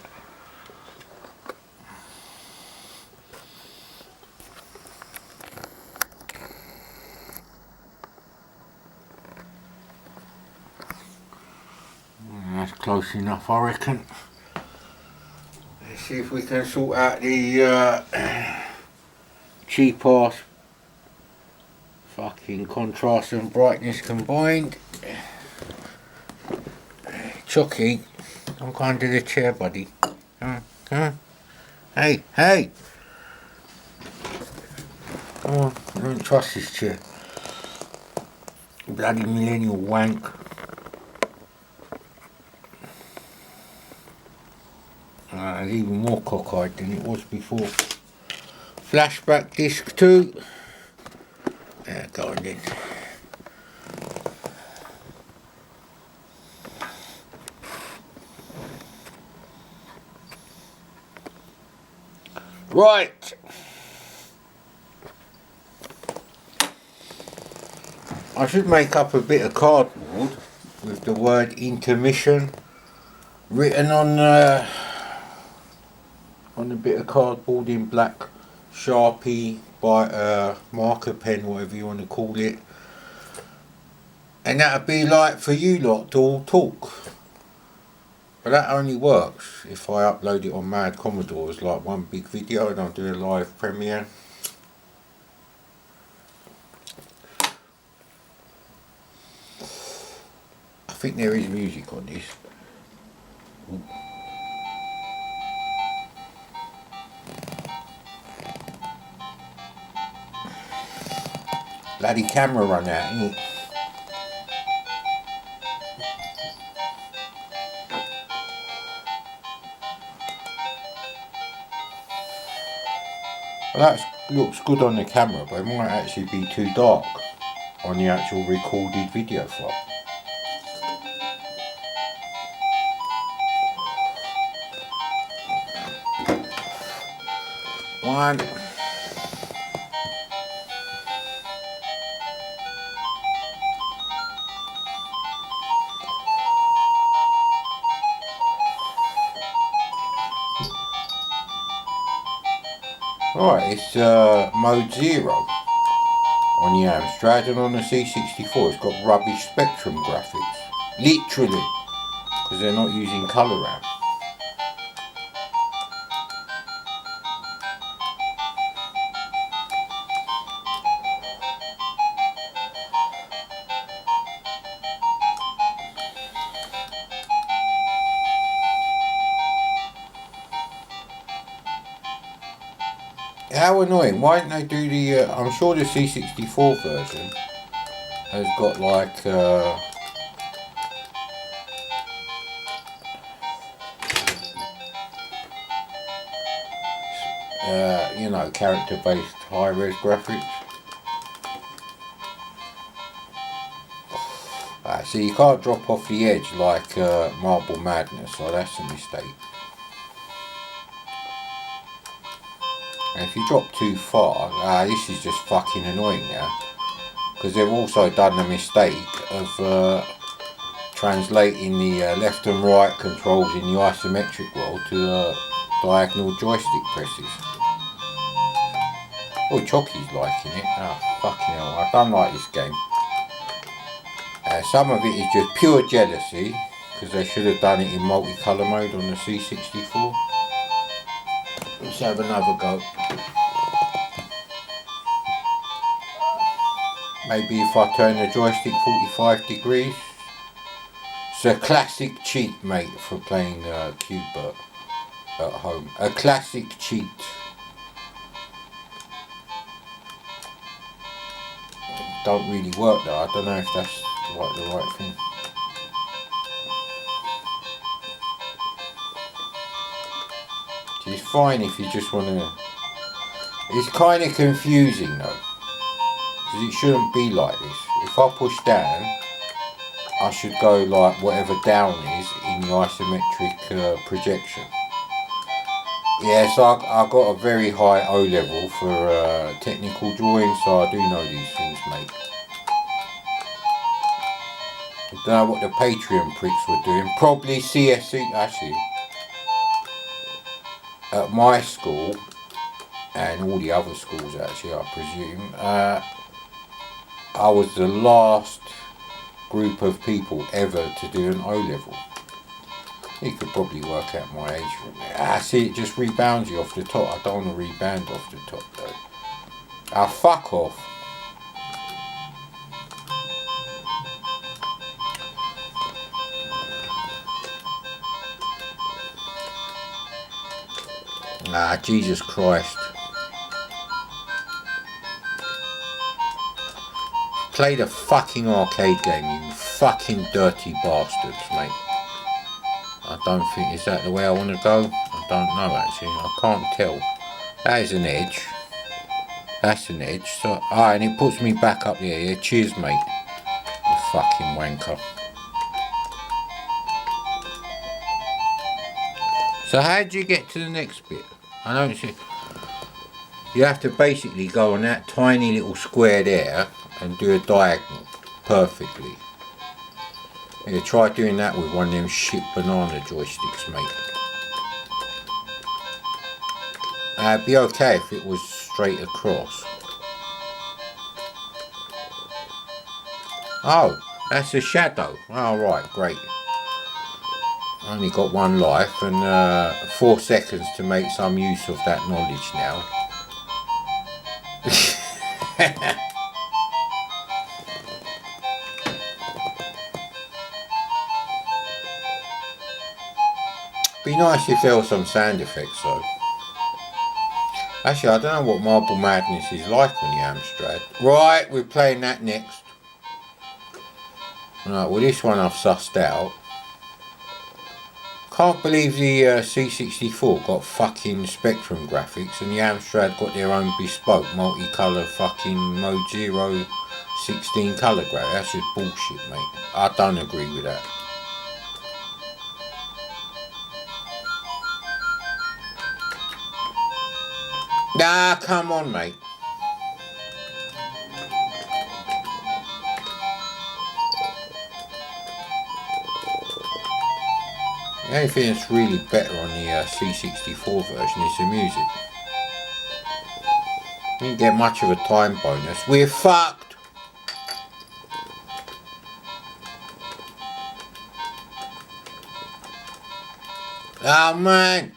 That's close enough, I reckon. Let's see if we can sort out the cheap ass fucking contrast and brightness combined. Chucky, don't go under the chair, buddy. Come on. Hey, hey! Come on, I don't trust this chair. Bloody millennial wank. It's even more cockeyed than it was before. Flashback disc 2. Yeah, go on then. Right. I should make up a bit of cardboard with the word intermission written on a bit of cardboard in black Sharpie by marker pen, whatever you want to call it. And that'd be like for you lot to all talk. But that only works if I upload it on Mad Commodore as like one big video and I'll do a live premiere. I think there is music on this. Bloody camera run out, innit? Well, that looks good on the camera, but it might actually be too dark on the actual recorded video file. One. Right, it's mode 0 on the Amstrad, and on the C64 it's got rubbish spectrum graphics. Literally, because they're not using colour ramp. How annoying, why didn't they do the, I'm sure the C64 version has got like, you know, character based high res graphics. So you can't drop off the edge like Marble Madness, so that's a mistake. And if you drop too far, this is just fucking annoying now, because they've also done the mistake of translating the left and right controls in the isometric world to diagonal joystick presses. Oh, Chocky's liking it. Oh, fucking hell, I don't like this game. Some of it is just pure jealousy, because they should have done it in multicolour mode on the C64. Let's have another go. Maybe if I turn the joystick 45 degrees. It's a classic cheat, mate, for playing Cube at home. A classic cheat. Don't really work though. I don't know if that's like the right thing. It's fine if you just want to. It's kind of confusing though, because it shouldn't be like this. If I push down, I should go like whatever down is in the isometric projection. Yeah, so I got a very high O level for technical drawing, so I do know these things, mate. Don't know what the Patreon pricks were doing. Probably CSE, actually. At my school, and all the other schools actually, I presume, I was the last group of people ever to do an O-level. You could probably work out my age from there. See, it just rebounds you off the top. I don't want to rebound off the top though. Fuck off. Jesus Christ. Play the fucking arcade game, you fucking dirty bastards, mate. I don't think, is that the way I want to go? I don't know actually, I can't tell. That is an edge. That's an edge. So, and it puts me back up there. Yeah, cheers, mate. You fucking wanker. So how do you get to the next bit? I don't see. You have to basically go on that tiny little square there and do a diagonal perfectly. Yeah, try doing that with one of them shit banana joysticks, mate. It'd be okay if it was straight across. Oh, that's a shadow. Oh, right, great. I only got one life and 4 seconds to make some use of that knowledge now. Be nice if there were some sound effects though. Actually, I don't know what Marble Madness is like on the Amstrad. Right, we're playing that next. Right, well this one I've sussed out. Can't believe the C64 got fucking Spectrum graphics and the Amstrad got their own bespoke multicolour fucking Mojiro 16 colour graphics. That's just bullshit, mate. I don't agree with that. Nah, come on, mate. The only thing that's really better on the C64 version is the music. We didn't get much of a time bonus. We're fucked! Oh man!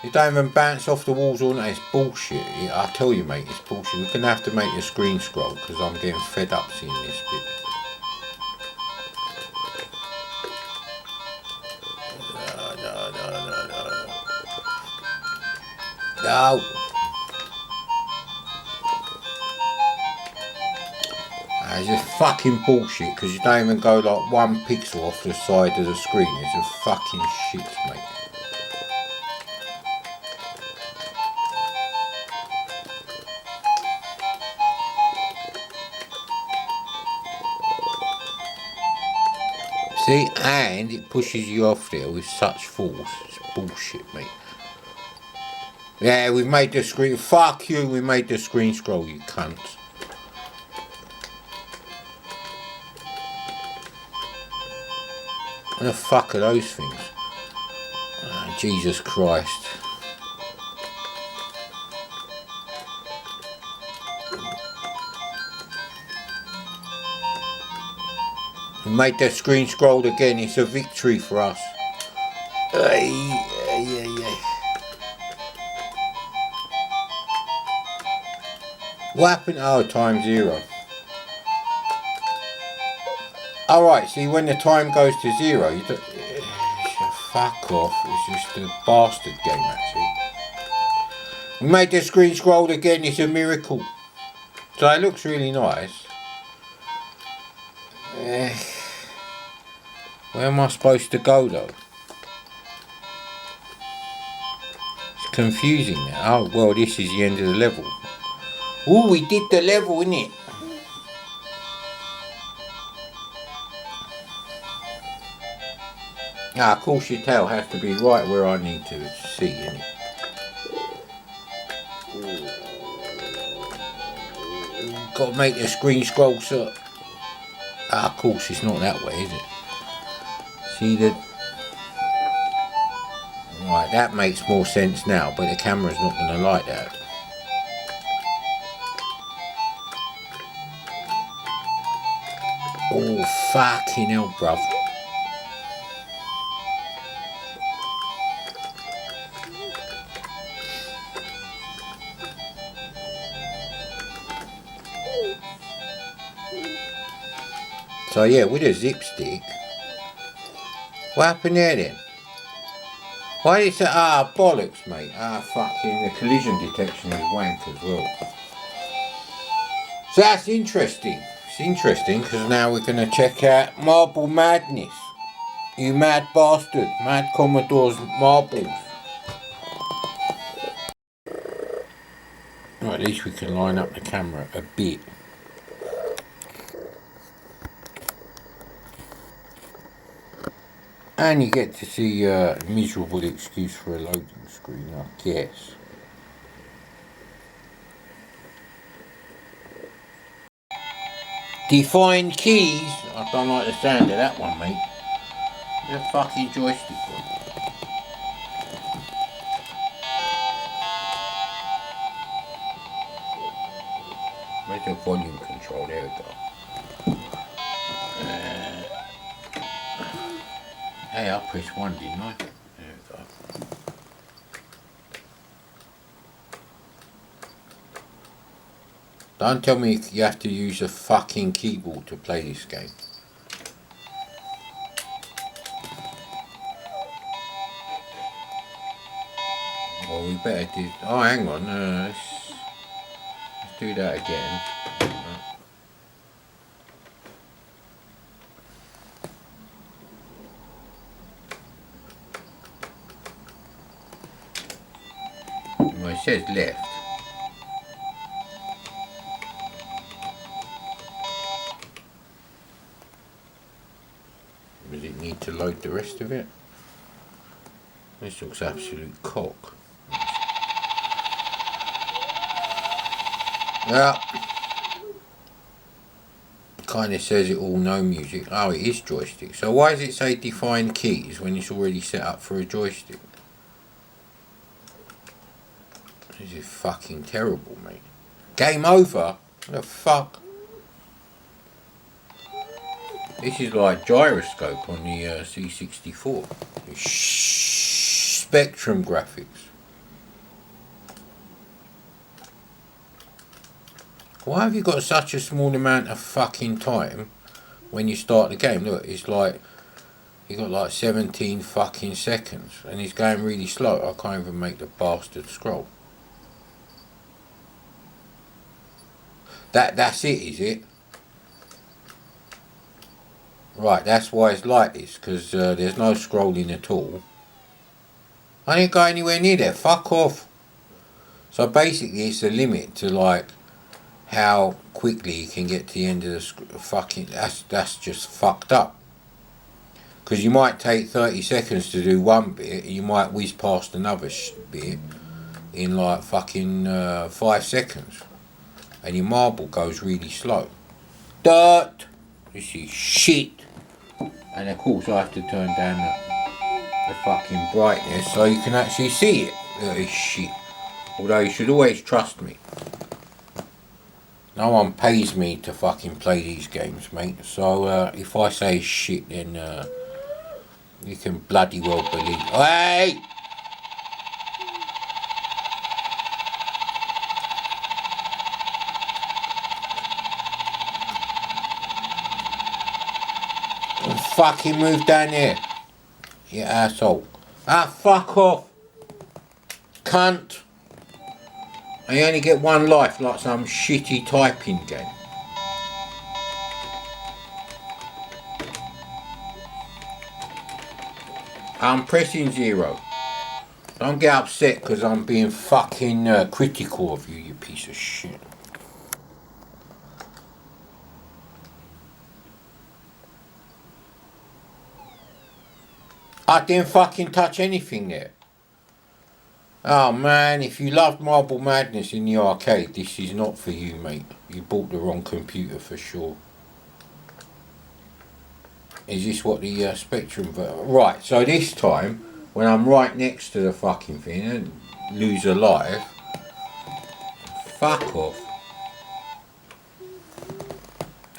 You don't even bounce off the walls all night. It's bullshit. I tell you, mate, it's bullshit. We're going to have to make the screen scroll because I'm getting fed up seeing this bit. No. It's just fucking bullshit because you don't even go like 1 pixel off the side of the screen. It's a fucking shit, mate. See, and it pushes you off there with such force. It's bullshit, mate. Yeah, we've made the screen. Fuck you, we made the screen scroll, you cunt. What the fuck are those things? Oh, Jesus Christ. We made the screen scroll again. It's a victory for us. What happened? Oh, time 0. Alright, see when the time goes to 0, you don't... Fuck off. It's just a bastard game actually. We made the screen scroll again. It's a miracle. So it looks really nice. Where am I supposed to go though? It's confusing now. Oh well, this is the end of the level. Oh, we did the level, innit? Ah, of course your tail has to be right where I need to see, innit? Got to make the screen scroll, sir. Ah, of course, it's not that way, is it? See the... Right, that makes more sense now, but the camera's not going to like that. Oh, fucking hell, bruv. So yeah, with a zip stick. What happened there then? Why did it say, ah, bollocks, mate. Ah, fucking, the collision detection is wank as well. So that's interesting. It's interesting because now we're going to check out Marble Madness. You mad bastard. Mad Commodore's marbles. Right, at least we can line up the camera a bit. And you get to see a miserable excuse for a loading screen, I guess. Define keys. I don't like the sound of that one, mate. The fucking joystick one. Where's the volume control? There we go. Hey, I pressed 1, didn't I? There we go. Don't tell me you have to use a fucking keyboard to play this game. Well, we better do... Oh, hang on. Let's do that again. Well, it says left. Does it need to load the rest of it? This looks absolute cock. Yeah. Kind of says it all, no music. Oh, it is joystick. So why does it say define keys when it's already set up for a joystick? This is fucking terrible, mate. Game over? What the fuck? This is like Gyroscope on the C64. Spectrum graphics. Why have you got such a small amount of fucking time when you start the game? Look, it's like you got like 17 fucking seconds and it's going really slow. I can't even make the bastard scroll. That's it, is it? Right, that's why it's like this, because there's no scrolling at all. I didn't go anywhere near there. Fuck off. So basically it's a limit to like how quickly you can get to the end of the fucking... That's just fucked up. Because you might take 30 seconds to do one bit, you might whiz past another bit in like fucking 5 seconds. And your marble goes really slow. Dirt! This is shit. And of course I have to turn down the fucking brightness so you can actually see it. Look at this shit. Although you should always trust me. No one pays me to fucking play these games, mate. So if I say shit, then you can bloody well believe. Hey! Fucking move down there, you asshole. Ah, fuck off, cunt. I only get one life like some shitty typing game. I'm pressing 0. Don't get upset because I'm being fucking critical of you, you piece of shit. I didn't fucking touch anything there. Oh man, if you loved Marble Madness in the arcade, this is not for you, mate. You bought the wrong computer for sure. Is this what the spectrum... Right, so this time, when I'm right next to the fucking thing and lose a life, fuck off.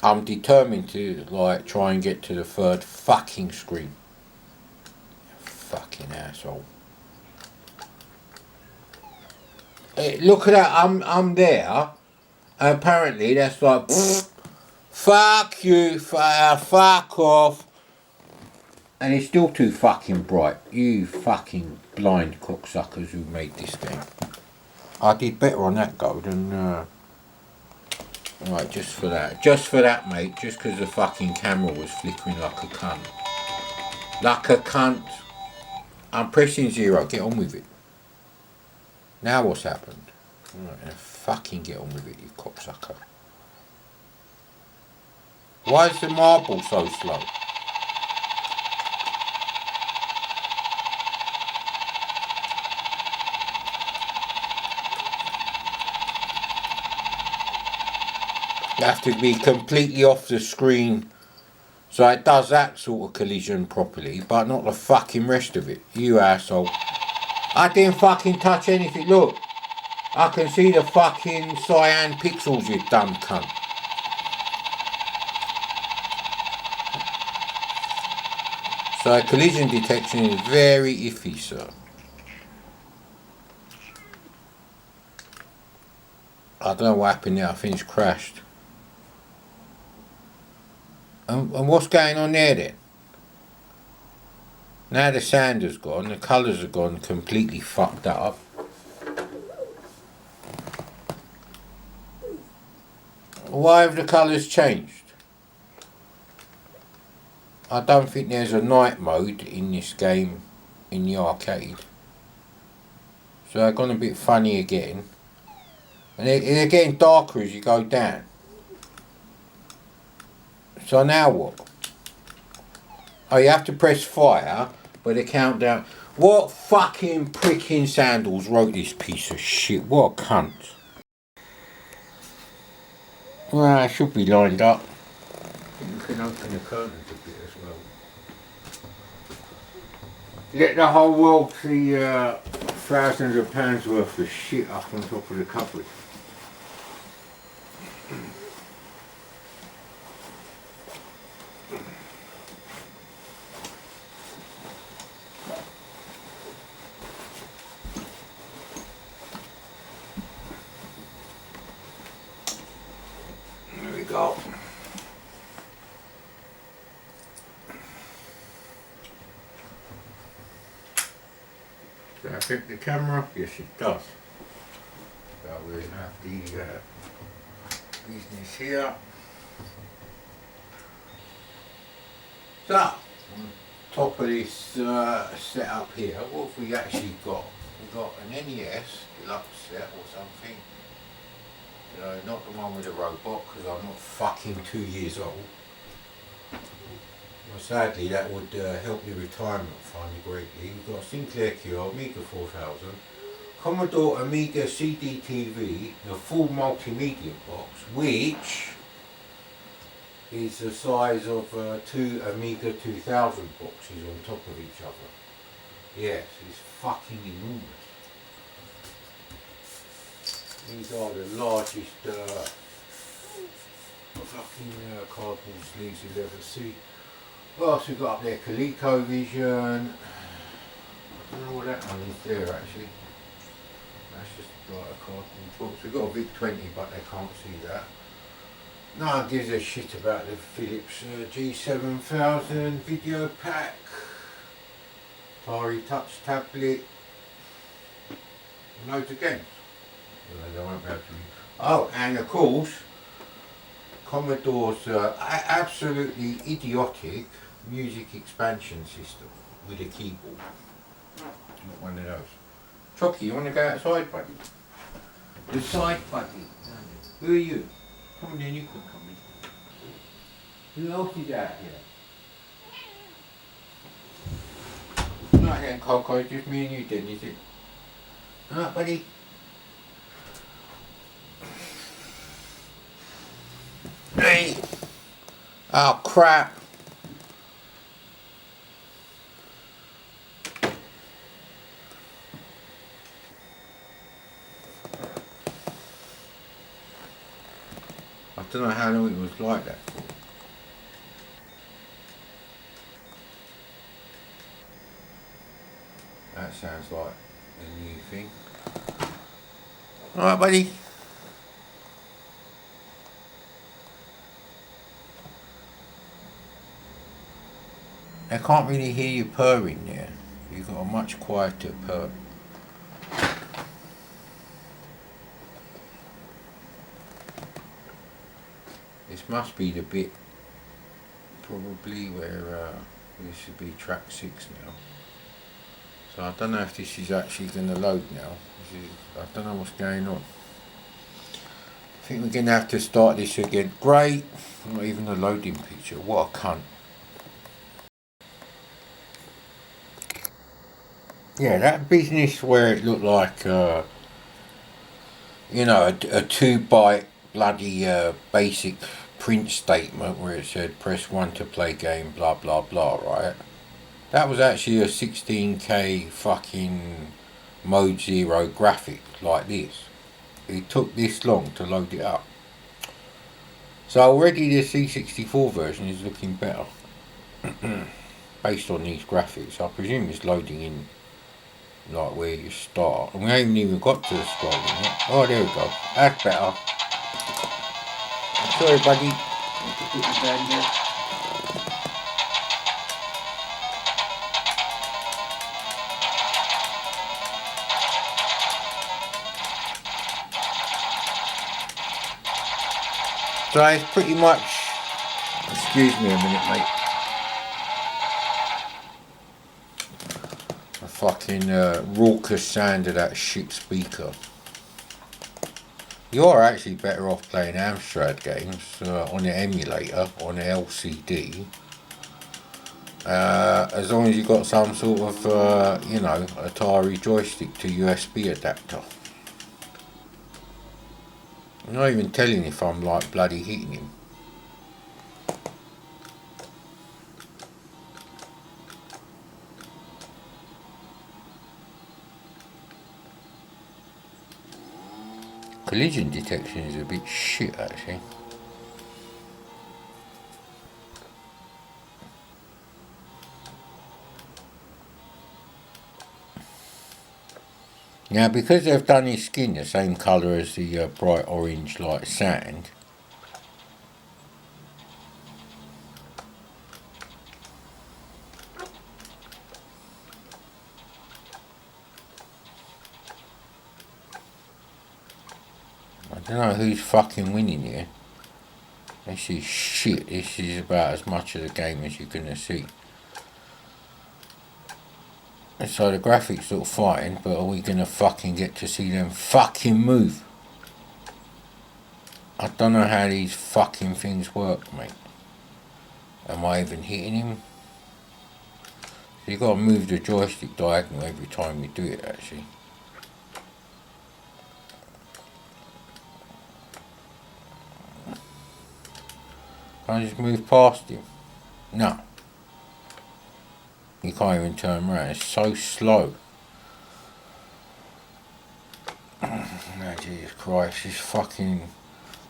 I'm determined to, like, try and get to the third fucking screen. Fucking asshole. Look at that, I'm there. Apparently that's like, fuck you, fuck off. And it's still too fucking bright. You fucking blind cocksuckers who made this game. I did better on that go than, right, just for that, mate, just because the fucking camera was flickering like a cunt. Like a cunt. I'm pressing 0, get on with it. Now what's happened? Right, fucking get on with it, you cocksucker. Why is the marble so slow? You have to be completely off the screen so it does that sort of collision properly, but not the fucking rest of it. You asshole. I didn't fucking touch anything. Look, I can see the fucking cyan pixels, you dumb cunt. So collision detection is very iffy, sir. I don't know what happened there. I think it's crashed. And what's going on there then? Now the sand has gone, the colours have gone completely fucked up. Why have the colours changed? I don't think there's a night mode in this game in the arcade. So they've gone a bit funny again. And they're getting darker as you go down. So now what? Oh, you have to press fire, but the countdown... What fucking pricking sandals wrote this piece of shit? What a cunt. Well, it should be lined up. You can open the curtains a bit as well. Let the whole world see thousands of pounds worth of shit up on top of the cupboard. There we go. Does that affect the camera? Yes, it does. So we'll have the business here. So, on top of this setup here, what have we actually got? We've got an NES deluxe set or something. You know, not the one with the robot, because I'm not fucking 2 years old. Well, sadly, that would help your retirement fund greatly. We've got Sinclair Q, Amiga 4000, Commodore Amiga CD-TV, the full multimedia box, which is the size of 2 Amiga 2000 boxes on top of each other. Yes, it's fucking enormous. These are the largest fucking cardboard sleeves you'll ever see. What else we've got up there? ColecoVision. I don't know what that one is there actually. That's just like a cardboard box. We've got a big 20, but they can't see that. No one gives a shit about the Philips G7000 video pack. Atari Touch tablet. Loads of games. They won't be able to read. Oh, and of course, Commodore's absolutely idiotic music expansion system with a keyboard. Not one of those. Chucky, you want to go outside, buddy? The side, buddy. Who are you? Come on then, you can come in. Who else is out here? Not then, Coco, just me and you then, is it? Alright, buddy. Hey! Oh crap! don't know how long it was like that for. That sounds like a new thing. Alright, buddy. I can't really hear you purring there. You've got a much quieter purr. This must be the bit probably where this should be track 6 now. So I don't know if this is actually going to load now. I don't know what's going on. I think we're going to have to start this again. Great. Not even a loading picture. What a cunt. Yeah, that business where it looked like, you know, a 2-byte bloody basic print statement where it said press 1 to play game, blah blah blah, right? That was actually a 16K fucking mode 0 graphic like this. It took this long to load it up. So already the C64 version is looking better based on these graphics. I presume it's loading in like where you start. And we haven't even got to the scrolling yet. Oh, there we go. That's better. Sorry, buddy. So it's pretty much. Excuse me a minute, mate. A fucking raucous sound of that shit speaker. You are actually better off playing Amstrad games on the emulator, on the LCD. As long as you've got some sort of, you know, Atari joystick to USB adapter. I'm not even telling if I'm like bloody hitting him. Collision detection is a bit shit actually. Now because they've done his skin the same colour as the bright orange like sand, I don't know who's fucking winning here. This is shit. This is about as much of the game as you're gonna see. And so the graphics look fine, but are we gonna fucking get to see them fucking move? I don't know how these fucking things work, mate. Am I even hitting him? So you gotta move the joystick diagonal every time you do it actually. Can I just move past him? No. You can't even turn around. It's so slow. Oh, Jesus Christ. It's fucking...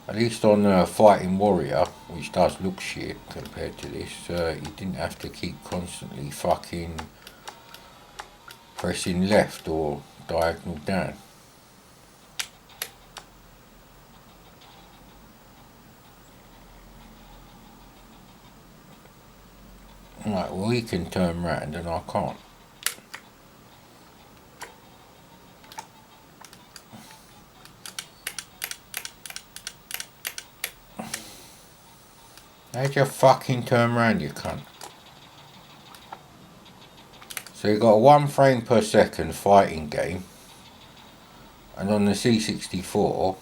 At least on Fighting Warrior, which does look shit compared to this, you didn't have to keep constantly fucking pressing left or diagonal down. Right, well he can turn round and I can't. How'd you fucking turn round, you cunt? So you got a 1 frame per second fighting game, and on the C64,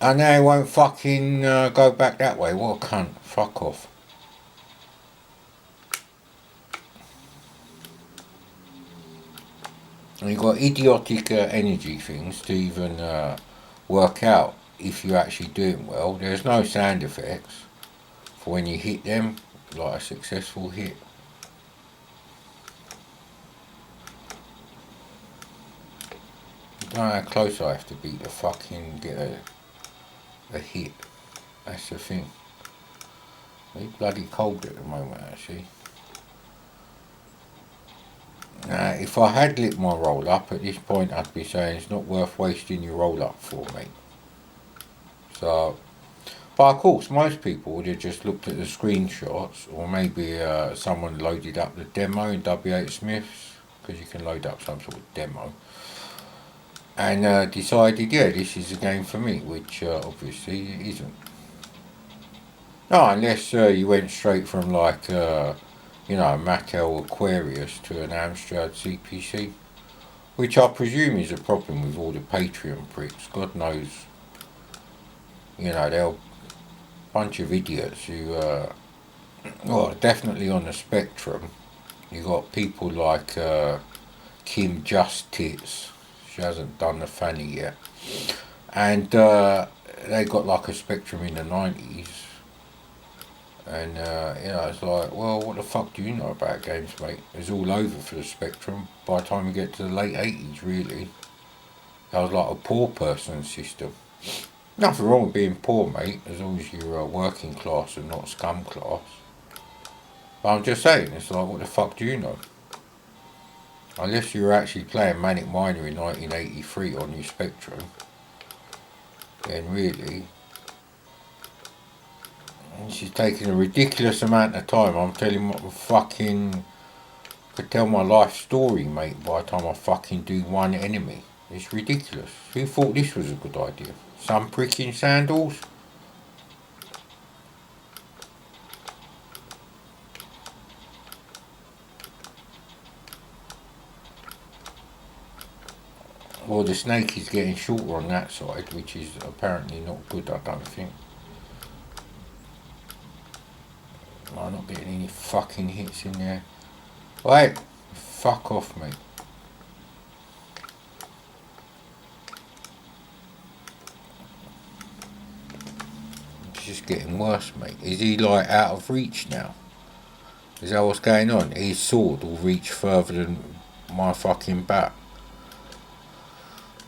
and now it won't fucking go back that way. What a cunt. Fuck off. And you've got idiotic energy things to even work out if you're actually doing well. There's no sound effects for when you hit them, like a successful hit. I don't know how close I have to be to fucking get a a hit. That's the thing. It's bloody cold at the moment, actually. Now, if I had lit my roll up at this point, I'd be saying it's not worth wasting your roll up for, mate. So, but of course, most people would have just looked at the screenshots, or maybe someone loaded up the demo in W8 Smiths, because you can load up some sort of demo, and decided, yeah, this is a game for me, which obviously it isn't. No, unless you went straight from like, you know, a Mattel Aquarius to an Amstrad CPC, which I presume is a problem with all the Patreon pricks. God knows, you know, they're a bunch of idiots who, well, definitely on the spectrum. You got people like Kim Justice. She hasn't done the fanny yet, and they got like a spectrum in the 90s. And, you know, it's like, well, what the fuck do you know about games, mate? It's all over for the spectrum by the time you get to the late 80s, really. That was like a poor person's system. Nothing wrong with being poor, mate, as long as you're working class and not scum class. But I'm just saying, it's like, what the fuck do you know? Unless you're actually playing Manic Miner in 1983 on your spectrum, then really, she's taking a ridiculous amount of time. I'm telling what fucking could tell my life story, mate, by the time I fucking do one enemy. It's ridiculous. Who thought this was a good idea? Some prick in sandals? Well, the snake is getting shorter on that side, which is apparently not good, I don't think. I'm not getting any fucking hits in there. Wait, fuck off, mate. It's just getting worse, mate. Is he like out of reach now? Is that what's going on? His sword will reach further than my fucking bat.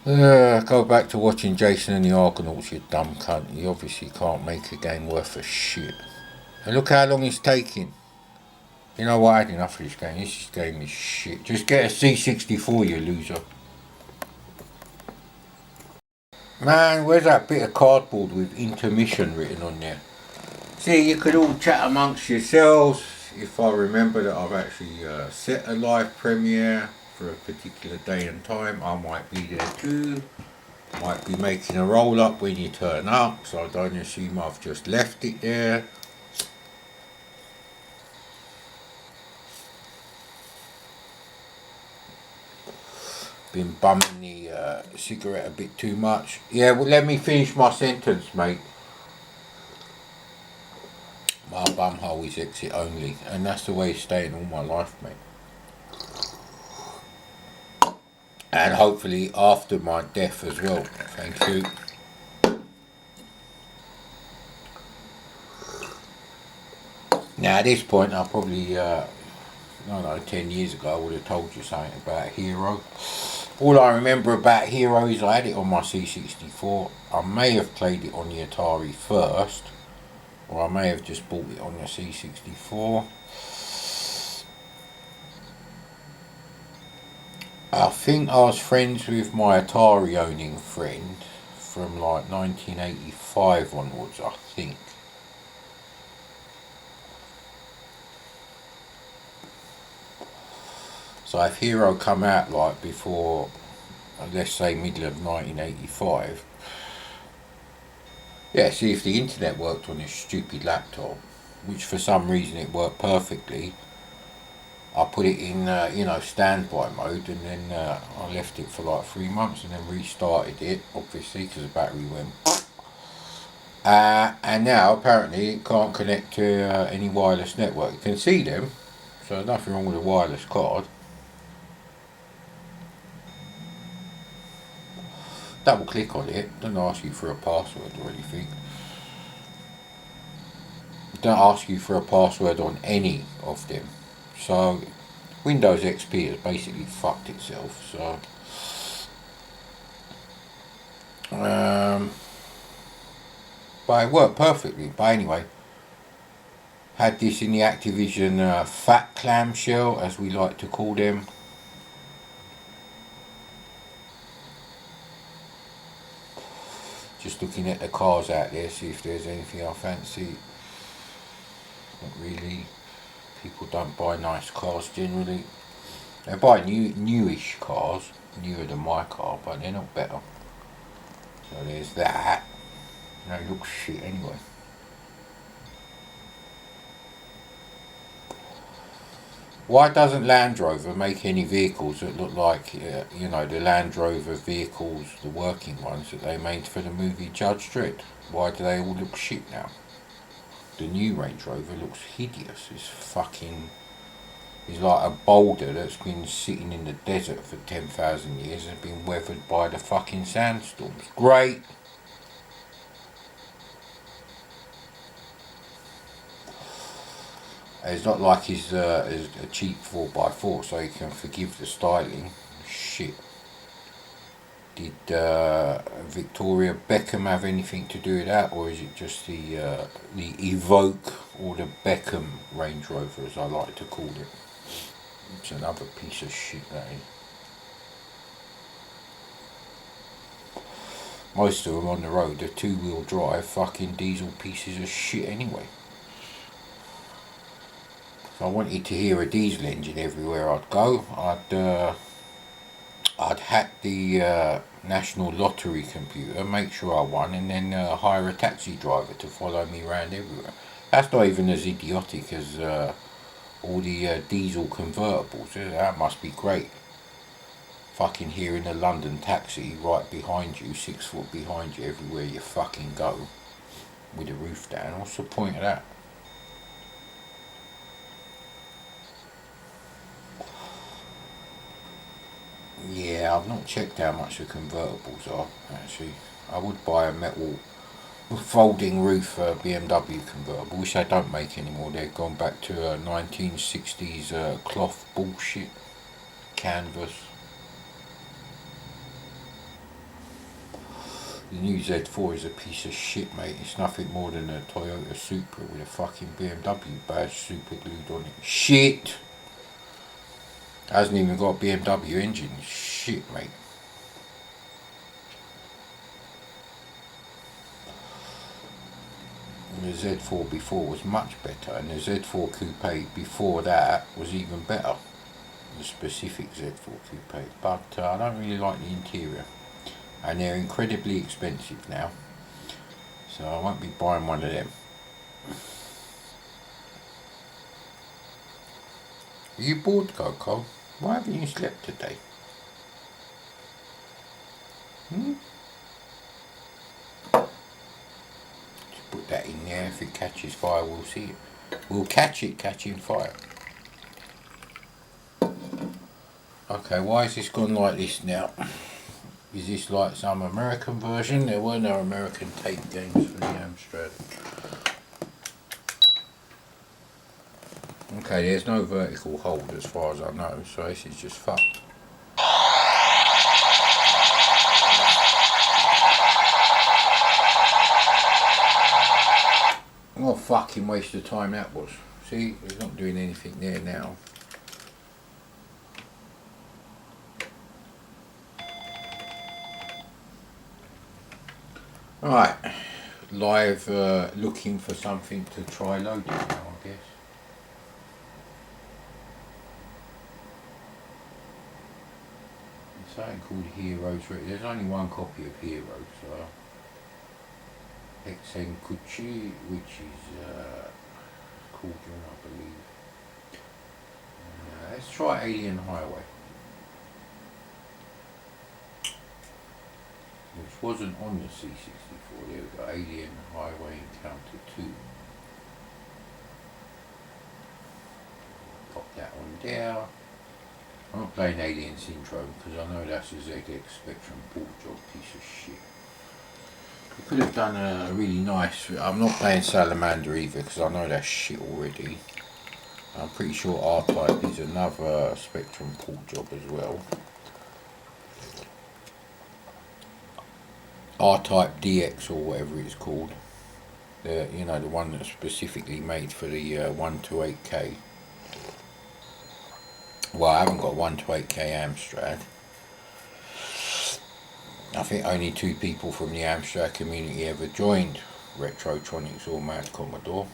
Go back to watching Jason and the Argonauts, you dumb cunt. You obviously can't make a game worth a shit. And look how long it's taking. You know what, I had enough of this game. This game is shit. Just get a C64, you loser. Man, where's that bit of cardboard with intermission written on there? See, you could all chat amongst yourselves. If I remember that I've actually set a live premiere for a particular day and time, I might be there too. Might be making a roll up when you turn up, so I don't assume I've just left it there. Been bumming the cigarette a bit too much. Yeah, well, let me finish my sentence, mate. My bumhole is exit only, and that's the way it's staying all my life, mate. And hopefully after my death as well. Thank you. Now at this point, I probably, I don't know, 10 years ago, I would have told you something about Hero. All I remember about Hero is I had it on my C64. I may have played it on the Atari first, or I may have just bought it on the C64. I think I was friends with my Atari owning friend from like 1985 onwards, I think. So if Hero come out like before, let's say middle of 1985, yeah, see if the internet worked on this stupid laptop, which for some reason it worked perfectly, I put it in, you know, standby mode, and then I left it for like 3 months and then restarted it, obviously, because the battery went. And now apparently it can't connect to any wireless network. You can see them, so there's nothing wrong with a wireless card. Double click on it, doesn't ask you for a password or anything. It don't ask you for a password on any of them. So Windows XP has basically fucked itself. So But it worked perfectly. But anyway, had this in the Activision fat clamshell, as we like to call them. Just looking at the cars out there, see if there's anything I fancy. Not really. People don't buy nice cars generally. They buy newish cars, newer than my car, but they're not better. So there's that. They look shit anyway. Why doesn't Land Rover make any vehicles that look like, you know, the Land Rover vehicles, the working ones that they made for the movie Judge Dredd? Why do they all look shit now? The new Range Rover looks hideous. It's fucking... It's like a boulder that's been sitting in the desert for 10,000 years and been weathered by the fucking sandstorms. Great! It's not like he's a cheap 4x4, so you can forgive the styling. Shit. Did Victoria Beckham have anything to do with that, or is it just the Evoque or the Beckham Range Rover, as I like to call it? It's another piece of shit, that is. Most of them on the road are two-wheel drive fucking diesel pieces of shit anyway. If I wanted to hear a diesel engine everywhere I'd go, I'd hack the National Lottery computer, make sure I won, and then hire a taxi driver to follow me around everywhere. That's not even as idiotic as all the diesel convertibles. That must be great. Fucking hearing a London taxi right behind you, 6 foot behind you, everywhere you fucking go, with the roof down. What's the point of that? Yeah, I've not checked how much the convertibles are, actually. I would buy a metal folding roof BMW convertible, which they don't make anymore. They've gone back to 1960s cloth bullshit, canvas. The new Z4 is a piece of shit, mate. It's nothing more than a Toyota Supra with a fucking BMW badge super glued on it. Shit! Hasn't even got a BMW engine. Shit, mate. And the Z4 before was much better, and the Z4 Coupe before that was even better. The specific Z4 Coupe, but I don't really like the interior, and they're incredibly expensive now, so I won't be buying one of them. Are you bored, Coco? Why haven't you slept today? Just put that in there. If it catches fire, we'll see it. We'll catch it catching fire. Okay, why has this gone like this now? Is this like some American version? There were no American tape games for the Amstrad. Okay, there's no vertical hold as far as I know, so this is just fucked. What a fucking waste of time that was. See, he's not doing anything there now. Right, live looking for something to try loading now, I guess. Something called Heroes. There's only one copy of Heroes, so Hexenkuchi, which is Cauldron, I believe. Let's try Alien Highway, which wasn't on the C64. There we go, Alien Highway Encounter 2. Pop that on there. I'm not playing Alien Syndrome because I know that's a ZX Spectrum port job piece of shit. We could have done a really nice... I'm not playing Salamander either because I know that's shit already. I'm pretty sure R-Type is another Spectrum port job as well. R-Type DX or whatever it's called. You know, the one that's specifically made for the 128K. Well, I haven't got 128K Amstrad. I think only 2 people from the Amstrad community ever joined Retrotronics or Mad Commodore.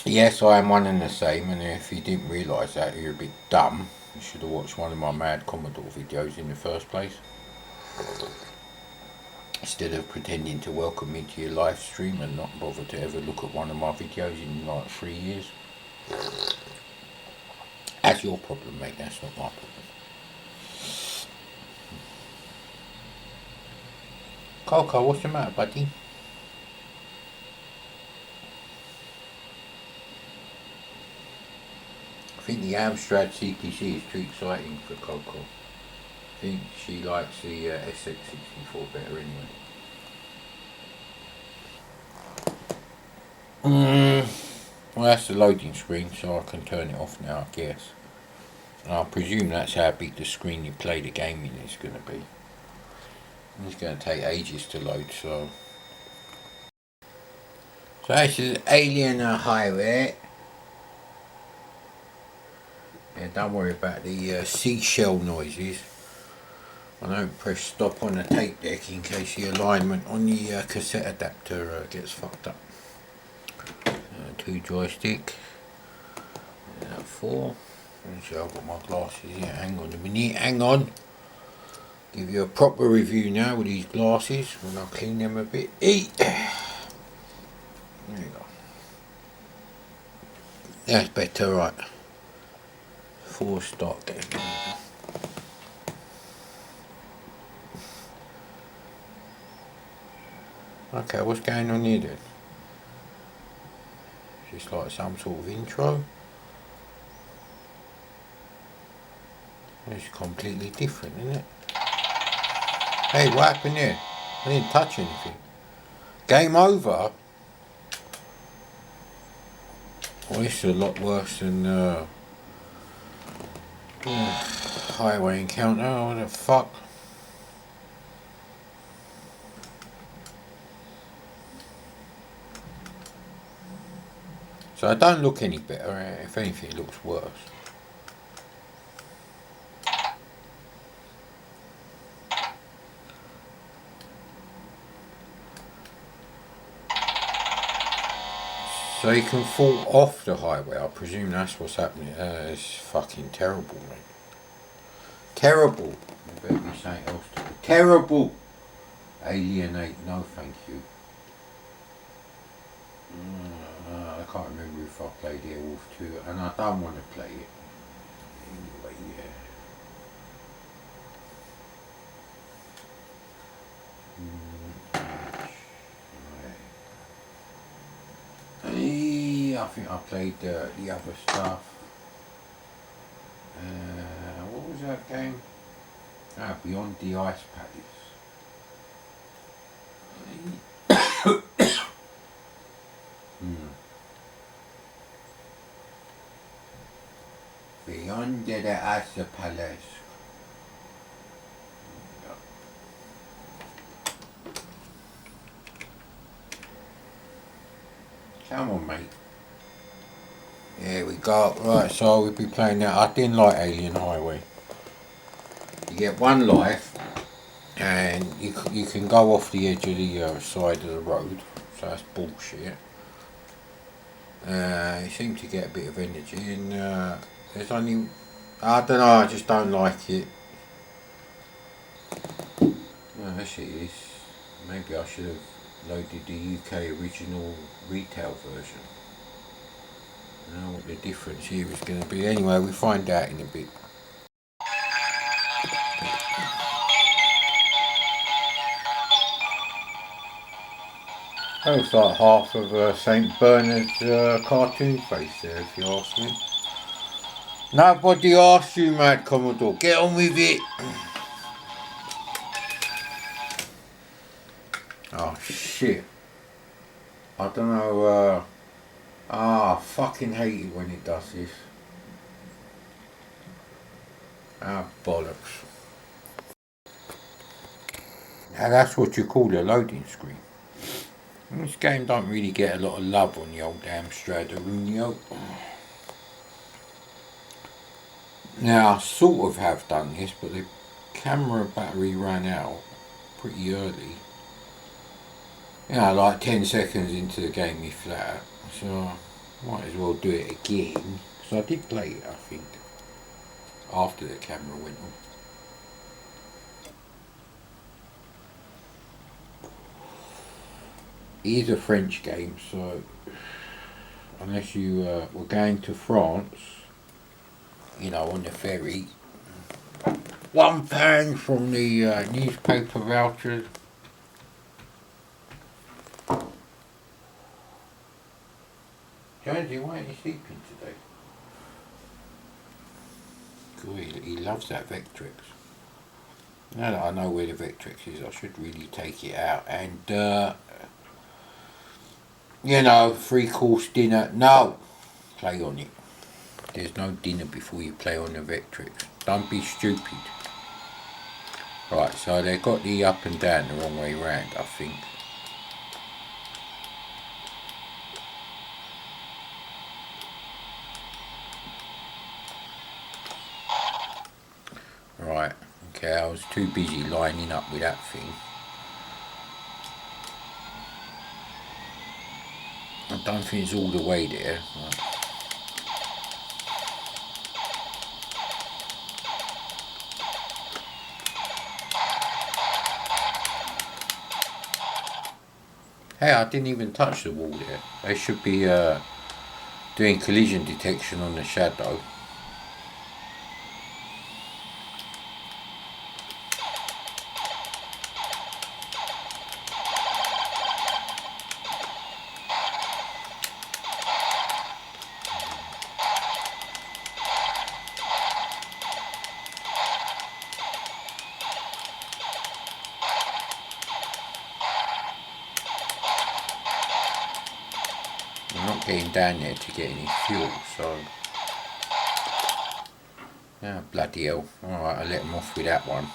Yes, I am one and the same, and if you didn't realise that, you're a bit dumb. You should have watched one of my Mad Commodore videos in the first place, instead of pretending to welcome me to your live stream and not bother to ever look at one of my videos in like 3 years. That's your problem, mate, that's not my problem. Coco, what's the matter, buddy? I think the Amstrad CPC is too exciting for Coco. I think she likes the SX64 better anyway. Well, that's the loading screen, so I can turn it off now, I guess. And I presume that's how big the screen you play the game in is going to be. It's going to take ages to load, so this is Alien Highway. Yeah, don't worry about the seashell noises. I don't press stop on the tape deck in case the alignment on the cassette adapter gets fucked up. 2 joystick. 4. So I've got my glasses here. Hang on a minute. Hang on. Give you a proper review now with these glasses when I clean them a bit. There you go. That's better, right? 4 stock. Okay, what's going on here then? Just like some sort of intro. It's completely different, isn't it? Hey, what happened here? I didn't touch anything. Game over? Well, this is a lot worse than highway encounter. Oh, what the fuck? So I don't look any better. If anything, it looks worse. So you can fall off the highway. I presume that's what's happening. It's fucking terrible, mate. Terrible. There better be something else to it. Terrible. Alienate. No, thank you. I can't remember if I played Airwolf 2, and I don't want to play it. Anyway, yeah. I think I played the other stuff. What was that game? Beyond the Ice Palace. Beyond the Ice Palace. Come on, mate. There we go. Right, so we'll be playing that. I didn't like Alien Highway. You get 1 life, and you can go off the edge of the side of the road. So that's bullshit. You seem to get a bit of energy, and there's only, I don't know. I just don't like it. Yes, it is. Maybe I should have loaded the UK original retail version. I don't know what the difference here is going to be. Anyway, we'll find out in a bit. That looks like half of St. Bernard's cartoon face there, if you ask me. Nobody asked you, Mad Commodore. Get on with it. Oh, shit. I don't know, I fucking hate it when it does this. Bollocks. Now that's what you call a loading screen. This game don't really get a lot of love on the old Amstrad Arunio. Now I sort of have done this, but the camera battery ran out pretty early. Like 10 seconds into the game he flat, so I might as well do it again. So I did play it, I think, after the camera went on. It is a French game, so unless you were going to France, on the ferry, £1 from the newspaper vouchers. Jonesy, why aren't you sleeping today? Good, he loves that Vectrex. Now that I know where the Vectrex is, I should really take it out and, 3-course dinner. No! Play on it. There's no dinner before you play on the Vectrex. Don't be stupid. Right, so they got the up and down the wrong way round, I think. Right, okay, I was too busy lining up with that thing. I don't think it's all the way there. Right. Hey, I didn't even touch the wall there. They should be doing collision detection on the shadow. Getting down there to get any fuel, so bloody hell. Alright, I let them off with that one.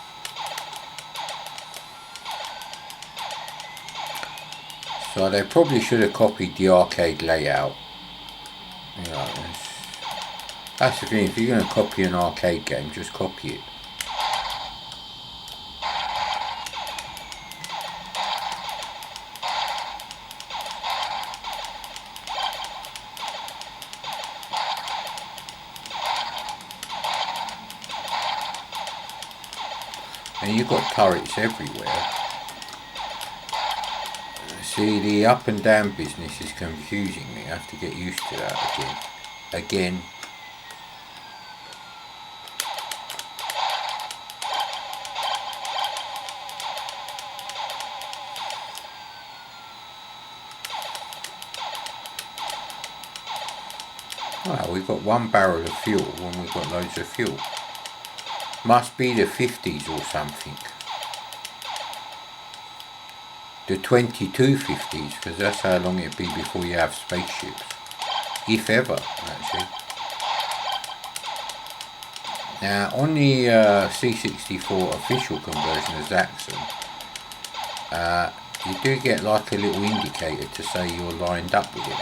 So they probably should have copied the arcade layout. That's the thing, if you're going to copy an arcade game, just copy it. And you've got turrets everywhere. See, the up and down business is confusing me. I have to get used to that again. Well, we've got 1 barrel of fuel when we've got loads of fuel. Must be the 50s or something. The 2250s, because that's how long it'd be before you have spaceships. If ever, actually. Now, on the C64 official conversion of Zaxx, you do get like a little indicator to say you're lined up with it.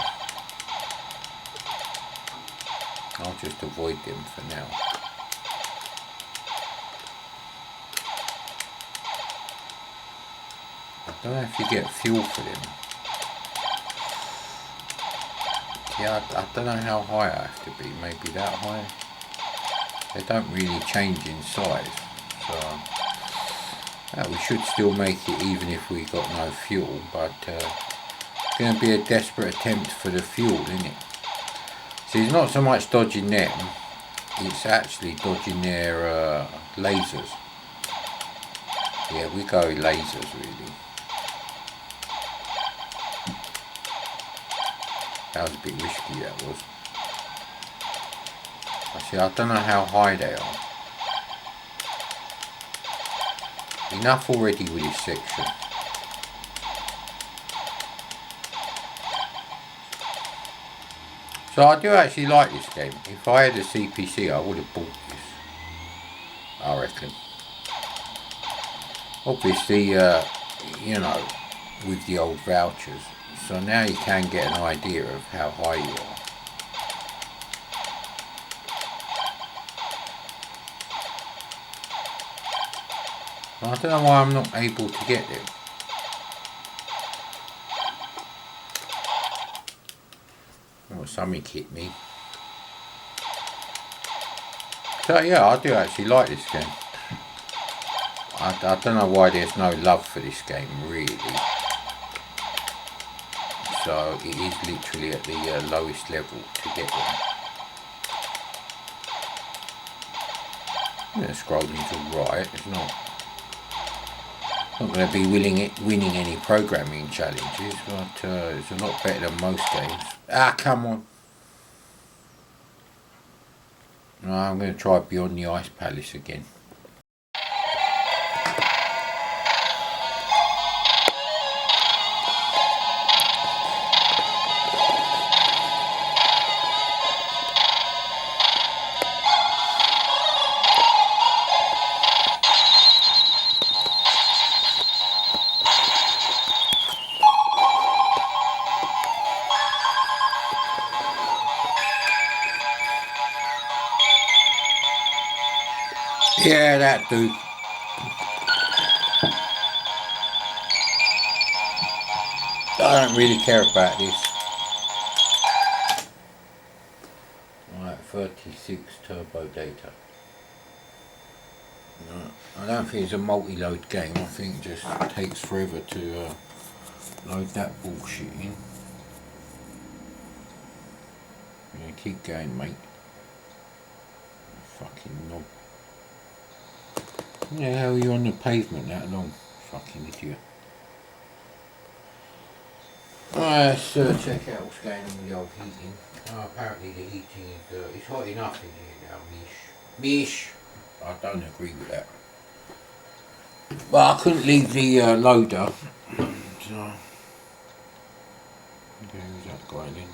I'll just avoid them for now. I don't know if you get fuel for them. Yeah, I don't know how high I have to be, maybe that high. They don't really change in size, so we should still make it even if we got no fuel, but it's going to be a desperate attempt for the fuel, isn't it? See, it's not so much dodging them, it's actually dodging their lasers. Yeah, we go lasers really. That was a bit risky, that was. See, I don't know how high they are. Enough already with this section. So I do actually like this game. If I had a CPC, I would have bought this, I reckon. Obviously, with the old vouchers, So now you can get an idea of how high you are. I don't know why I'm not able to get them. Oh, something hit me. So yeah, I do actually like this game. I don't know why there's no love for this game, really. So it is literally at the lowest level to get them. Yeah, scrolling's alright. It's not going to be winning any programming challenges, but it's a lot better than most games. Ah, come on. No, I'm going to try Beyond the Ice Palace again. Yeah, that dude. I don't really care about this. Right, 36 turbo data. No, I don't think it's a multi-load game. I think it just takes forever to load that bullshit in. Yeah, keep going, mate. Fucking knob. Yeah, how are you on the pavement that long? Fucking idiot. Alright, let's check out what's going on with the old heating. Oh, apparently the heating is it's hot enough in here now, Mish. I don't agree with that. But I couldn't leave the loader. So, okay, who's that guy then?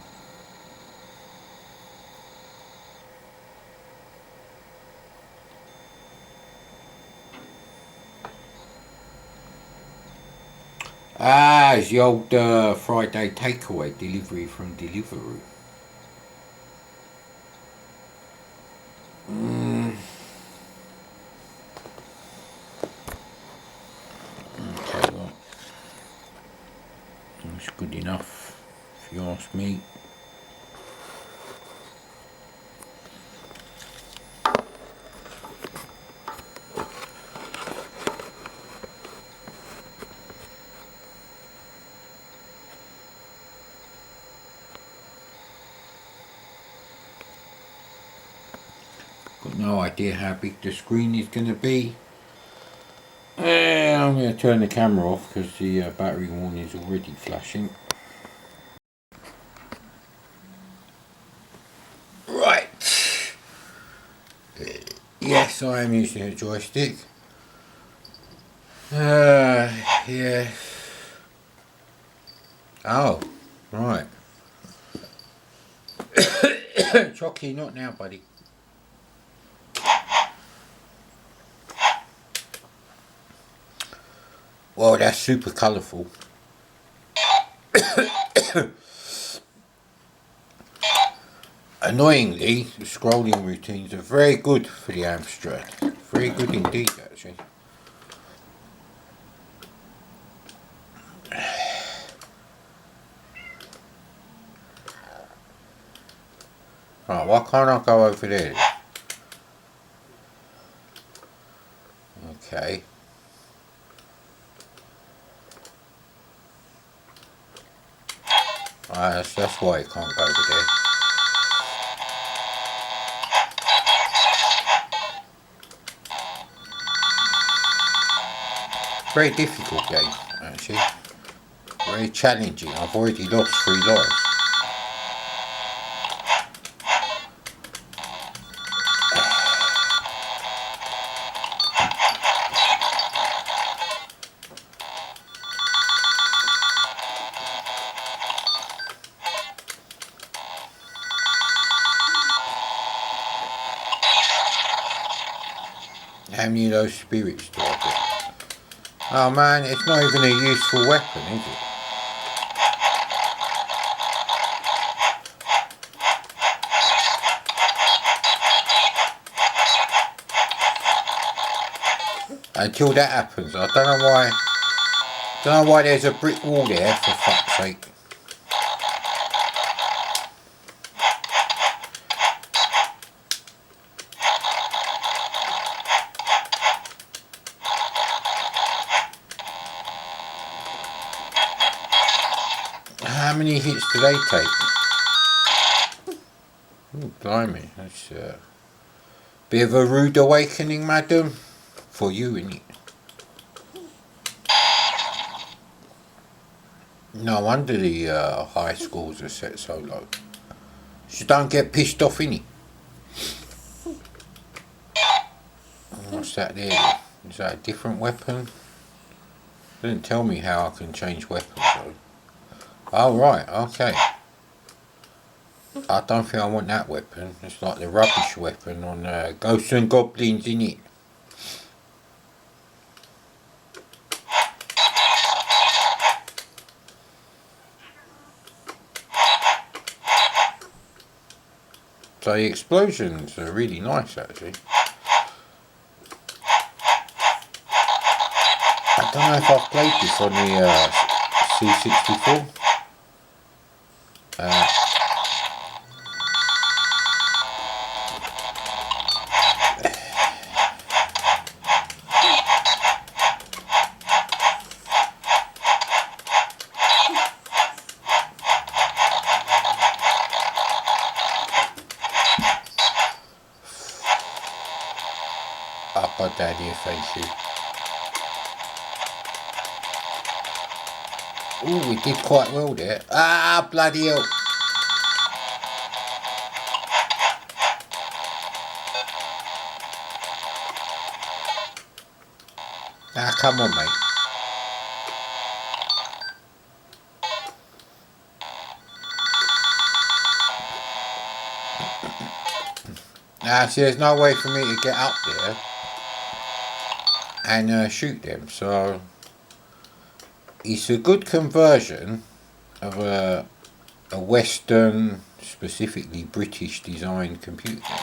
Ah, it's the old Friday takeaway delivery from Deliveroo. Okay, well, it's good enough, if you ask me. Got no idea how big the screen is going to be. I'm going to turn the camera off because the battery warning is already flashing. Right. Yes, I am using a joystick. Yeah. Oh, right. Chocky, not now, buddy. Well, that's super colourful. Annoyingly, the scrolling routines are very good for the Amstrad. Very good indeed, actually. Right, why can't I go over there? Okay. That's why it can't go over there. Very difficult game, actually. Very challenging. I've already lost 3 lives. How many of those spirits do I get? Oh man, it's not even a useful weapon, is it? until that happens. I don't know why there's a brick wall there, for fuck's sake. How many hits do they take? Ooh, blimey, that's a bit of a rude awakening, madam. For you, innit? No wonder the high scores are set so low. Just don't get pissed off, innit? What's that there? Is that a different weapon? Didn't tell me how I can change weapons though. Oh right, okay. I don't think I want that weapon. It's like the rubbish weapon on Ghosts and Goblins, innit? So the explosions are really nice actually. I don't know if I've played this on the C64. Up on daddy, thank you. Ooh, we did quite well there. Ah, bloody hell. Ah, come on, mate. Now, see, there's no way for me to get up there and shoot them, so it's a good conversion of a Western, specifically British designed computer.